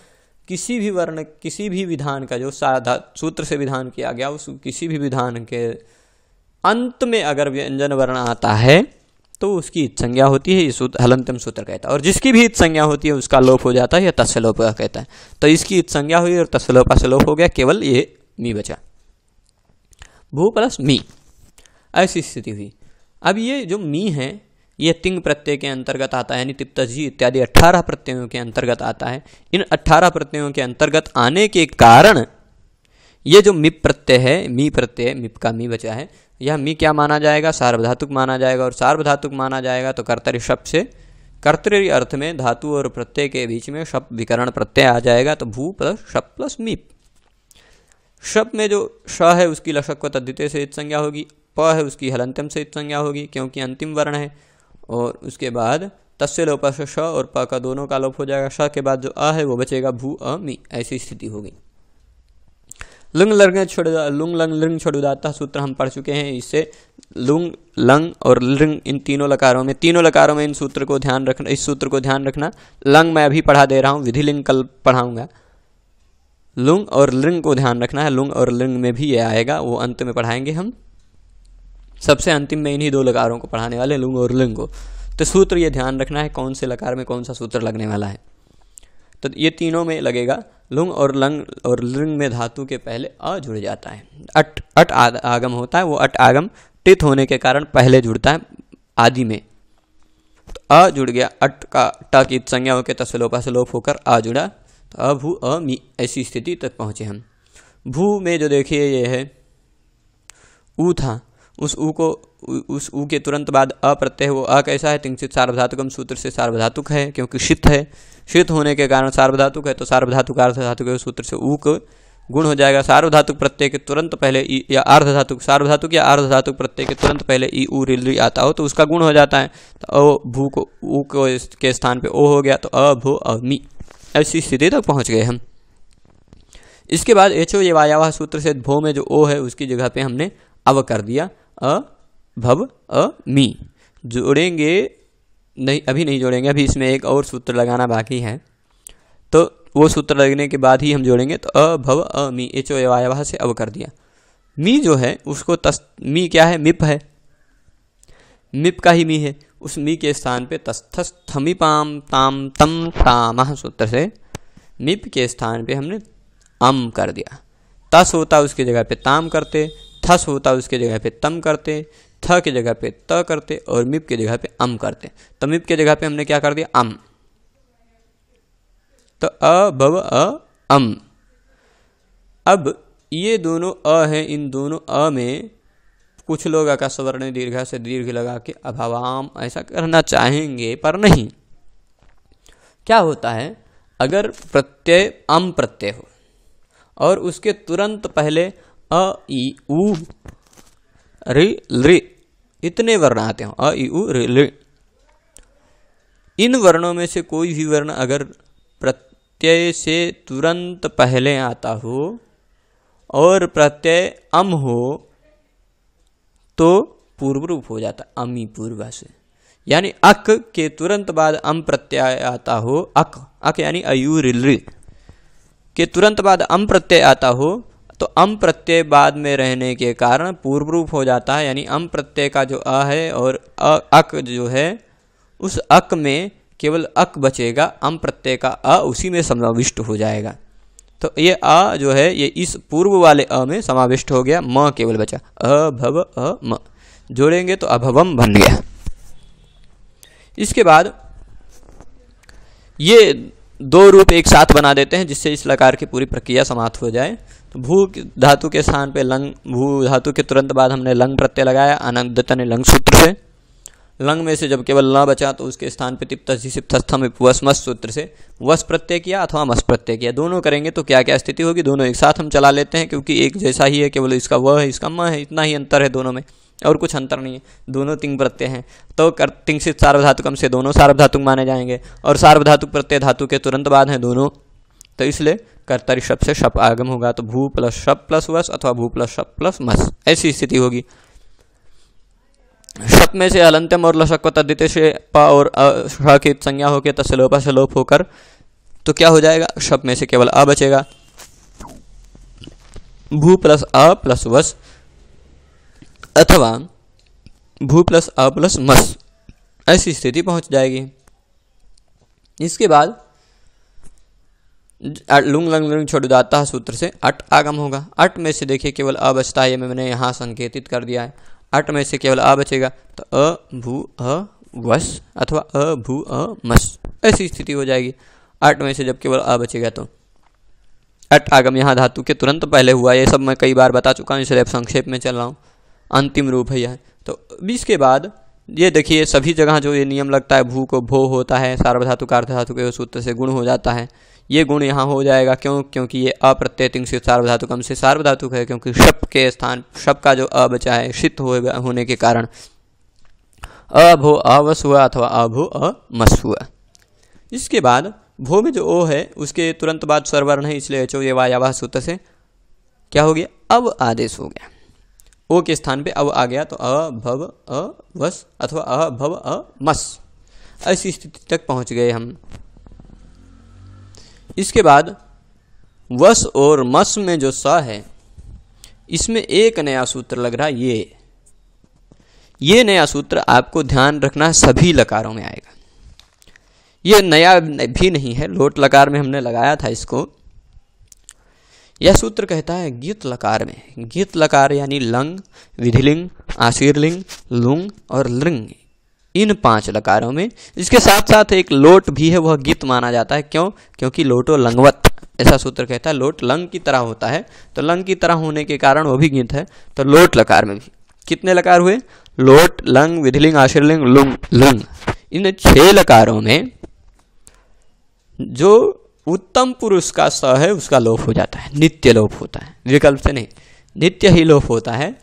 A: किसी भी वर्ण, किसी भी विधान का जो साधा सूत्र से विधान किया गया, उस किसी भी विधान के अंत में अगर व्यंजन वर्ण आता है तो उसकी इत संज्ञा होती है, ये सूत्र हलंतिम सूत्र कहता है। और जिसकी भी इत संज्ञा होती है उसका लोप हो जाता है, यह तस्लोपा कहता है। तो इसकी इत संज्ञा हुई और तस्लोपा से लोप हो गया, केवल ये मी बचा, भू प्लस मी, ऐसी स्थिति हुई। अब ये जो मी है ये तिंग प्रत्यय के अंतर्गत आता है, यानी तिप्तजी इत्यादि 18 प्रत्ययों के अंतर्गत आता है। इन 18 प्रत्ययों के अंतर्गत आने के कारण ये जो मिप प्रत्यय है, मी प्रत्यय, मिप का मी बचा है, यह मी क्या माना जाएगा, सार्वधातुक माना जाएगा। और सार्वधातुक माना जाएगा तो कर्तरी शब्द से कर्तरी अर्थ में धातु और प्रत्यय के बीच में शब्द विकरण प्रत्यय आ जाएगा, तो भू प्लस शब्द प्लस मीप। शब्द में जो श है उसकी लशक व तद्धिते से इत संज्ञा होगी, प है उसकी हलंतम से इत संज्ञा होगी क्योंकि अंतिम वर्ण है, और उसके बाद तस्य लोप से श और प का दोनों का लोप हो जाएगा। श के बाद जो अ है वो बचेगा, भू अ मी, ऐसी स्थिति होगी। लुंग लंग लिंग छोड़ुदाता सूत्र हम पढ़ चुके हैं। इससे लुंग लंग और लिंग इन तीनों लकारों में इन सूत्र को ध्यान रखना, इस सूत्र को ध्यान रखना। लंग मैं अभी पढ़ा दे रहा हूँ, विधि लिंग कल पढ़ाऊंगा। लुंग और लिंग को ध्यान रखना है, लुंग और लिंग में भी ये आएगा, वो अंत में पढ़ाएंगे हम। सबसे अंतिम में इन्हीं 2 लकारों को पढ़ाने वाले, लुंग और लिंग को। तो सूत्र ये ध्यान रखना है कौन से लकार में कौन सा सूत्र लगने वाला है। तो ये तीनों में लगेगा। लुंग और लंग और लिंग में धातु के पहले अ जुड़ जाता है, अट आगम होता है, वो अट आगम टित होने के कारण पहले जुड़ता है आदि में। तो अ जुड़ गया, अट का ट की संज्ञा होकर तस्लोपा से लोप होकर आ जुड़ा, तो अ भू अ मी, ऐसी स्थिति तक पहुँचे हम। भू में जो देखिए ये है ऊ था, उस ऊ के तुरंत बाद अ प्रत्यय है, वो अ कैसा है, तिंसित सार्वधातुकम सूत्र से सार्वधातुक है, क्योंकि शित है, शित होने के कारण सार्वधातुक है, तो सार्वधातुक अर्धधातुक सूत्र से ऊ को गुण हो जाएगा। सार्वधातुक प्रत्यय के तुरंत पहले ई या अर्धधातुक, सार्वधातुक या अर्धधातुक प्रत्यय के तुरंत पहले ई ऊ री आता हो तो उसका गुण हो जाता है। तो अ भू को ऊ को के स्थान पे ओ हो गया, तो अ भू अ मी, ऐसी स्थिति तक पहुँच गए हम। इसके बाद एचो ये वायावाह सूत्र से भो में जो ओ है उसकी जगह पे हमने अव कर दिया, अ भव अ मी। जोड़ेंगे नहीं, अभी नहीं जोड़ेंगे, अभी इसमें एक और सूत्र लगाना बाकी है, तो वो सूत्र लगने के बाद ही हम जोड़ेंगे। तो अ भव अ मी, एचो वायवाह से अव कर दिया। मी जो है उसको मी क्या है, मिप है, मिप का ही मी है, उस मी के स्थान पे तस्थस्थमिपाम ताम तम तामह सूत्र से मिप के स्थान पे हमने अम कर दिया। तस होता उसकी जगह पे ताम करते, थस होता उसके जगह पे तम करते, थ की जगह पे त करते, और मिप की जगह पे अम करते। तो मिप की जगह पे हमने क्या कर दिया, अम। तो अ भव अ अम। अब ये दोनों अ हैं, इन दोनों अ में कुछ लोग अकस्वर्ण दीर्घ से दीर्घ लगा के अभावाम ऐसा करना चाहेंगे, पर नहीं। क्या होता है, अगर प्रत्यय अम प्रत्यय हो और उसके तुरंत पहले अ ई उ रि लृ इतने वर्ण आते हो, अ ई उ रि लृ, इन वर्णों में से कोई भी वर्ण अगर प्रत्यय से तुरंत पहले आता हो और प्रत्यय अम हो तो पूर्व रूप हो जाता, अमी पूर्व से। यानी अक के तुरंत बाद अम प्रत्यय आता हो, अक यानी अयु ऋ के तुरंत बाद अम प्रत्यय आता हो, तो अम प्रत्यय बाद में रहने के कारण पूर्व रूप हो जाता है। यानी अम प्रत्यय का जो अ है और अक जो है, उस अक में केवल अक बचेगा, अम प्रत्यय का अ उसी में समाविष्ट हो जाएगा। तो ये अ जो है ये इस पूर्व वाले अ में समाविष्ट हो गया, म केवल बचा, अ भव अ म। जोड़ेंगे तो अभवम बन गया। इसके बाद ये 2 रूप एक साथ बना देते हैं जिससे इस लकार की पूरी प्रक्रिया समाप्त हो जाए। तो भू धातु के स्थान पे लंग, भू धातु के तुरंत बाद हमने लंग प्रत्यय लगाया अनंतन लंग सूत्र से। लंग में से जब केवल ल बचा तो उसके स्थान पे तिप्त सिप्तस्थम वस मस सूत्र से वस प्रत्यय किया अथवा मस प्रत्यय किया, दोनों करेंगे तो क्या क्या स्थिति होगी। दोनों एक साथ हम चला लेते हैं क्योंकि एक जैसा ही है, केवल इसका व है इसका म है, इतना ही अंतर है दोनों में और कुछ अंतर नहीं है। दोनों तिंग प्रत्यय हैं तो तिंग से सार्वधातुकम से दोनों सार्वधातुक माने जाएंगे और सार्वधातुक प्रत्यय धातु के तुरंत बाद हैं दोनों, तो इसलिए कर्तरी शब्द से शप आगम होगा। तो भू प्लस शप प्लस वस अथवा भू प्लस शप प्लस मस, ऐसी स्थिति होगी। शप में से अलंत्यम और लशक तद्धित से प और श की संज्ञा होकर तस्लोपा से लोप होकर तो क्या हो जाएगा, शप में से केवल अ बचेगा। भू प्लस अ प्लस वस अथवा भू प्लस अ प्लस मस, ऐसी स्थिति पहुंच जाएगी। इसके बाद लुंग लंग लुंग छोड़ दाता सूत्र से अट आगम होगा। अट में से देखिए केवल अ बचता है, ये मैंने यहाँ संकेतित कर दिया है। अट में से केवल अ बचेगा तो अ भू अ वस अथवा अ भू अ मस, ऐसी स्थिति हो जाएगी। अट में से जब केवल अ बचेगा तो अट आगम यहाँ धातु के तुरंत पहले हुआ, ये सब मैं कई बार बता चुका हूँ, इसलिए अब संक्षेप में चल रहा हूँ। अंतिम रूप है यह। तो 20 के बाद ये देखिए सभी जगह जो ये नियम लगता है, भू को भो होता है, सार्वधातुक अर्धधातुक के सूत्र से गुण हो जाता है, ये गुण यहाँ हो जाएगा। क्यों? क्योंकि ये अप्रत्यय तिंग से सार्वधातुकम से सार्वधातुक है, क्योंकि शप के स्थान शप का जो अ बचा है षित होने के कारण अभो अवस हुआ अथवा अभो अमस हुआ। इसके बाद भो में जो ओ है उसके तुरंत बाद स्वरवर्ण है, इसलिए चो ये वायावाह सूत्र से क्या हो गया, अब आदेश हो गया। ओ के स्थान पे अब आ गया तो अ भव अ वस अथवा अ भव अ मस, ऐसी स्थिति तक पहुंच गए हम। इसके बाद वस और मस में जो स है इसमें एक नया सूत्र लग रहा है। ये नया सूत्र आपको ध्यान रखना सभी लकारों में आएगा। ये नया भी नहीं है, लोट लकार में हमने लगाया था इसको। यह सूत्र कहता है गीत लकार में, गीत लकार यानी लंग, विधिलिंग, आशीर्लिंग, लुंग और लृंग, इन 5 लकारों में इसके साथ साथ एक लोट भी है, वह गीत माना जाता है। क्यों? क्योंकि लोटो लंगवत, ऐसा सूत्र कहता है। लोट लंग की तरह होता है, तो लंग की तरह होने के कारण वो भी गीत है। तो लोट लकार में भी कितने लकार हुए, लोट, लंग, विधिलिंग, आशीर्लिंग, लुंग, लुंग, इन 6 लकारों में जो उत्तम पुरुष का स है उसका लोप हो जाता है, नित्य लोप होता है, विकल्प से नहीं, नित्य ही लोप होता है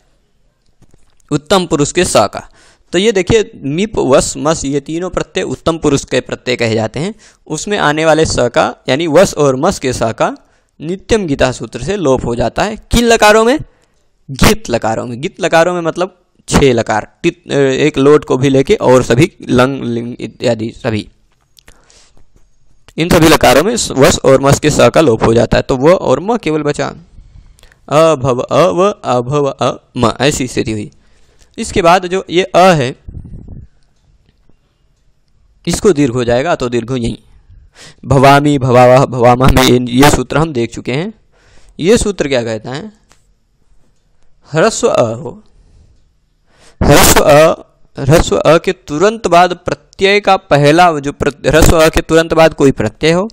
A: उत्तम पुरुष के स का। तो ये देखिए मिप वस मस ये तीनों प्रत्यय उत्तम पुरुष के प्रत्यय कहे जाते हैं। उसमें आने वाले स का यानी वस और मस के स का नित्यम गीता सूत्र से लोप हो जाता है। किन लकारों में? गीत लकारों में। गीत लकारों में मतलब 6 लकार, एक लोट को भी लेके और सभी लंग लिंग इत्यादि सभी, इन सभी लकारों में वस और मस के स का लोप हो जाता है। तो व और म केवल बचा, अभव अ व अभव अ म, ऐसी स्थिति हुई। इसके बाद जो ये अ है इसको दीर्घ हो जाएगा, तो दीर्घ यहीं भवामी भवावह भवामा में ये सूत्र हम देख चुके हैं। ये सूत्र क्या कहता है, ह्रस्व अ हो, ह्रस्व अ के तुरंत बाद प्रत्यय का पहला जो ह्रस्व अ के तुरंत बाद कोई प्रत्यय हो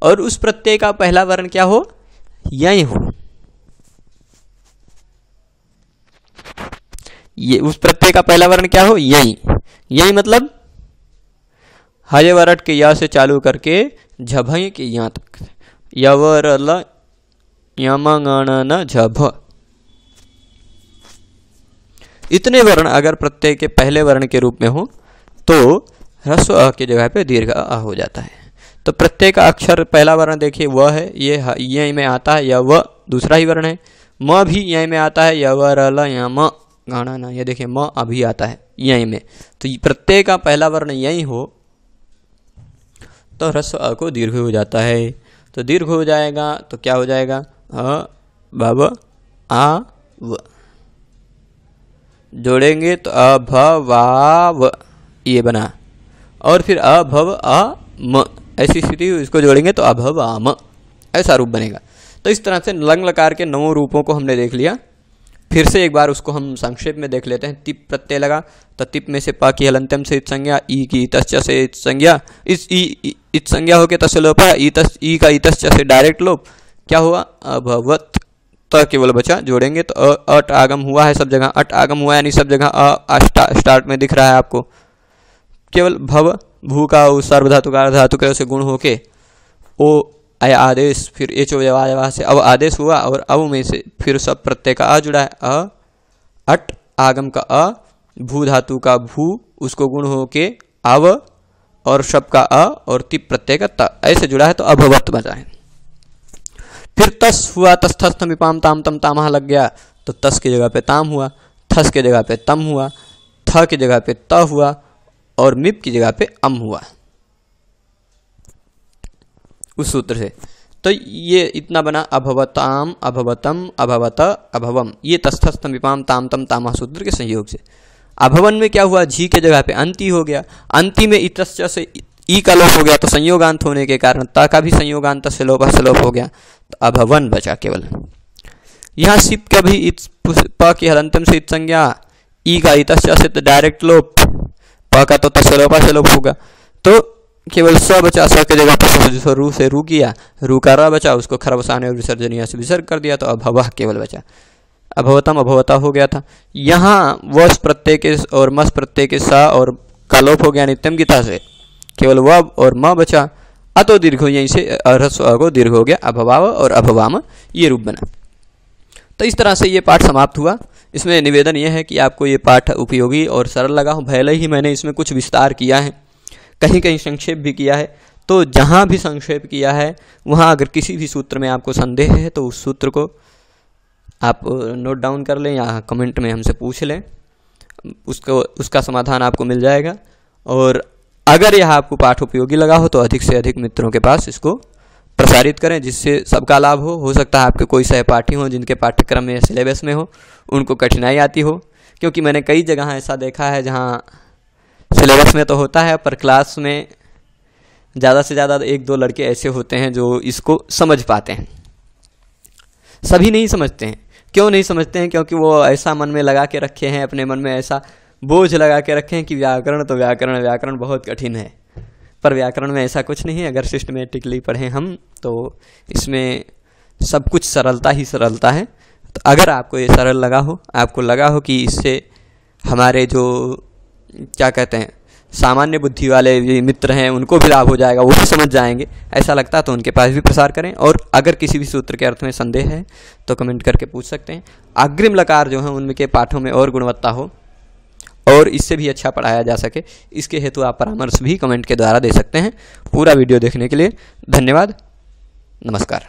A: और उस प्रत्यय का पहला वर्ण क्या हो, यही हो। ये उस प्रत्यय का पहला वर्ण क्या हो, यही। यही मतलब हय वरट के या से चालू करके झभय के यहाँ तक, यवरल यमगणन झभ, इतने वर्ण अगर प्रत्यय के पहले वर्ण के रूप में हो तो ह्रस्व अ की जगह पे दीर्घ अ हो जाता है। तो प्रत्यय का अक्षर पहला वर्ण देखिए वह है, ये में आता है, या व दूसरा ही वर्ण है। म भी यहीं में आता है, यवरल यम गणन, ये देखिए म अभी आता है यहीं में। तो प्रत्यय का पहला वर्ण यही हो तो ह्रस्व अ को दीर्घ हो जाता है। तो दीर्घ हो जाएगा तो क्या हो जाएगा, अ भव आ व, जोड़ेंगे तो अभवाव ये बना, और फिर अभव आ म, ऐसी स्थिति इसको जोड़ेंगे तो अभवाम, ऐसा रूप बनेगा। तो इस तरह से लंग लकार के 9 रूपों को हमने देख लिया। फिर से एक बार उसको हम संक्षेप में देख लेते हैं। तिप प्रत्यय लगा तो तिप में से प की हलंत्यम से इत संज्ञा, ई की इतश्च से इत संज्ञा, इस इत संज्ञा होके तस्य लोप है, ई का इतश्च से डायरेक्ट लोप, क्या हुआ, अभवत, त केवल बचा, जोड़ेंगे तो अट आगम हुआ है सब जगह, अट आगम हुआ यानी सब जगह स्टार्ट में दिख रहा है आपको, केवल भव भू का उस सार्वधातु का धातु के से गुण होके ओ आदेश, फिर एच अवयवा से अव आदेश हुआ, और अव में से फिर सब प्रत्यय का अ जुड़ा है, अ अट आगम का अ, भू धातु का भू उसको गुण होके अव, और शब का अ, और तिप प्रत्यय का त, ऐसे जुड़ा है तो अभवत बचा है। फिर तस हुआ, तस थस थम विपाम ताम तम तामह लग गया, तो तस की जगह पे ताम हुआ, थस की जगह पे तम हुआ, थ की जगह पे त हुआ, और मिप की जगह पे अम हुआ उस सूत्र से। तो ये इतना बना अभवताम, अभवतम, अभवत, अभवम, ये तस्थस्थम विपाम ताम तम तामह सूत्र के संयोग से। अभवन में क्या हुआ, झी के जगह पे अंति हो गया, अंति में इतस्य से ई का लोप हो गया, तो संयोगांत होने के कारण त का भी संयोगांत से लोप हो गया, तो अभवन बचा केवल। यहाँ सिप का भी प की हलंतम से इत संज्ञा, ई का इतस्य से डायरेक्ट लोप, प का तो तस्लोपा से लोप होगा, तो केवल स बचा, स के जगह पर रू से रू किया, रू का र बचा, उसको खरबसाने और विसर्जनीय से विसर्ग कर दिया, तो अभवः केवल बचा। अभवतम अभवता हो गया था। यहाँ वस प्रत्यय के और मस प्रत्यय के सा और का लोप हो गया नित्यम गीता से, केवल व और म बचा, अतो दीर्घ यहीं से ह्रस्व को दीर्घ हो गया, अभवाव और अभवाम ये रूप बना। तो इस तरह से ये पाठ समाप्त हुआ। इसमें निवेदन यह है कि आपको ये पाठ उपयोगी और सरल लगा हो। भले ही मैंने इसमें कुछ विस्तार किया है, कहीं कहीं संक्षेप भी किया है, तो जहाँ भी संक्षेप किया है वहाँ अगर किसी भी सूत्र में आपको संदेह है तो उस सूत्र को आप नोट डाउन कर लें या कमेंट में हमसे पूछ लें, उसका समाधान आपको मिल जाएगा। और अगर यह आपको पाठ उपयोगी लगा हो तो अधिक से अधिक मित्रों के पास इसको प्रसारित करें, जिससे सबका लाभ हो। सकता है आपके कोई सहपाठी हो जिनके पाठ्यक्रम में सिलेबस में हो, उनको कठिनाई आती हो, क्योंकि मैंने कई जगह ऐसा देखा है जहाँ सिलेबस में तो होता है पर क्लास में ज़्यादा से ज़्यादा 1-2 लड़के ऐसे होते हैं जो इसको समझ पाते हैं, सभी नहीं समझते हैं। क्यों नहीं समझते हैं? क्योंकि वो ऐसा मन में लगा के रखे हैं, अपने मन में ऐसा बोझ लगा के रखे हैं कि व्याकरण तो व्याकरण बहुत कठिन है। पर व्याकरण में ऐसा कुछ नहीं है। अगर सिस्टमेटिकली पढ़ें हम तो इसमें सब कुछ सरलता ही सरलता है। तो अगर आपको ये सरल लगा हो, आपको लगा हो कि इससे हमारे जो क्या कहते हैं सामान्य बुद्धि वाले मित्र हैं उनको भी लाभ हो जाएगा, वो भी समझ जाएंगे, ऐसा लगता है तो उनके पास भी प्रसार करें। और अगर किसी भी सूत्र के अर्थ में संदेह है तो कमेंट करके पूछ सकते हैं। अग्रिम लकार जो हैं उनके पाठों में और गुणवत्ता हो और इससे भी अच्छा पढ़ाया जा सके, इसके हेतु आप परामर्श भी कमेंट के द्वारा दे सकते हैं। पूरा वीडियो देखने के लिए धन्यवाद। नमस्कार।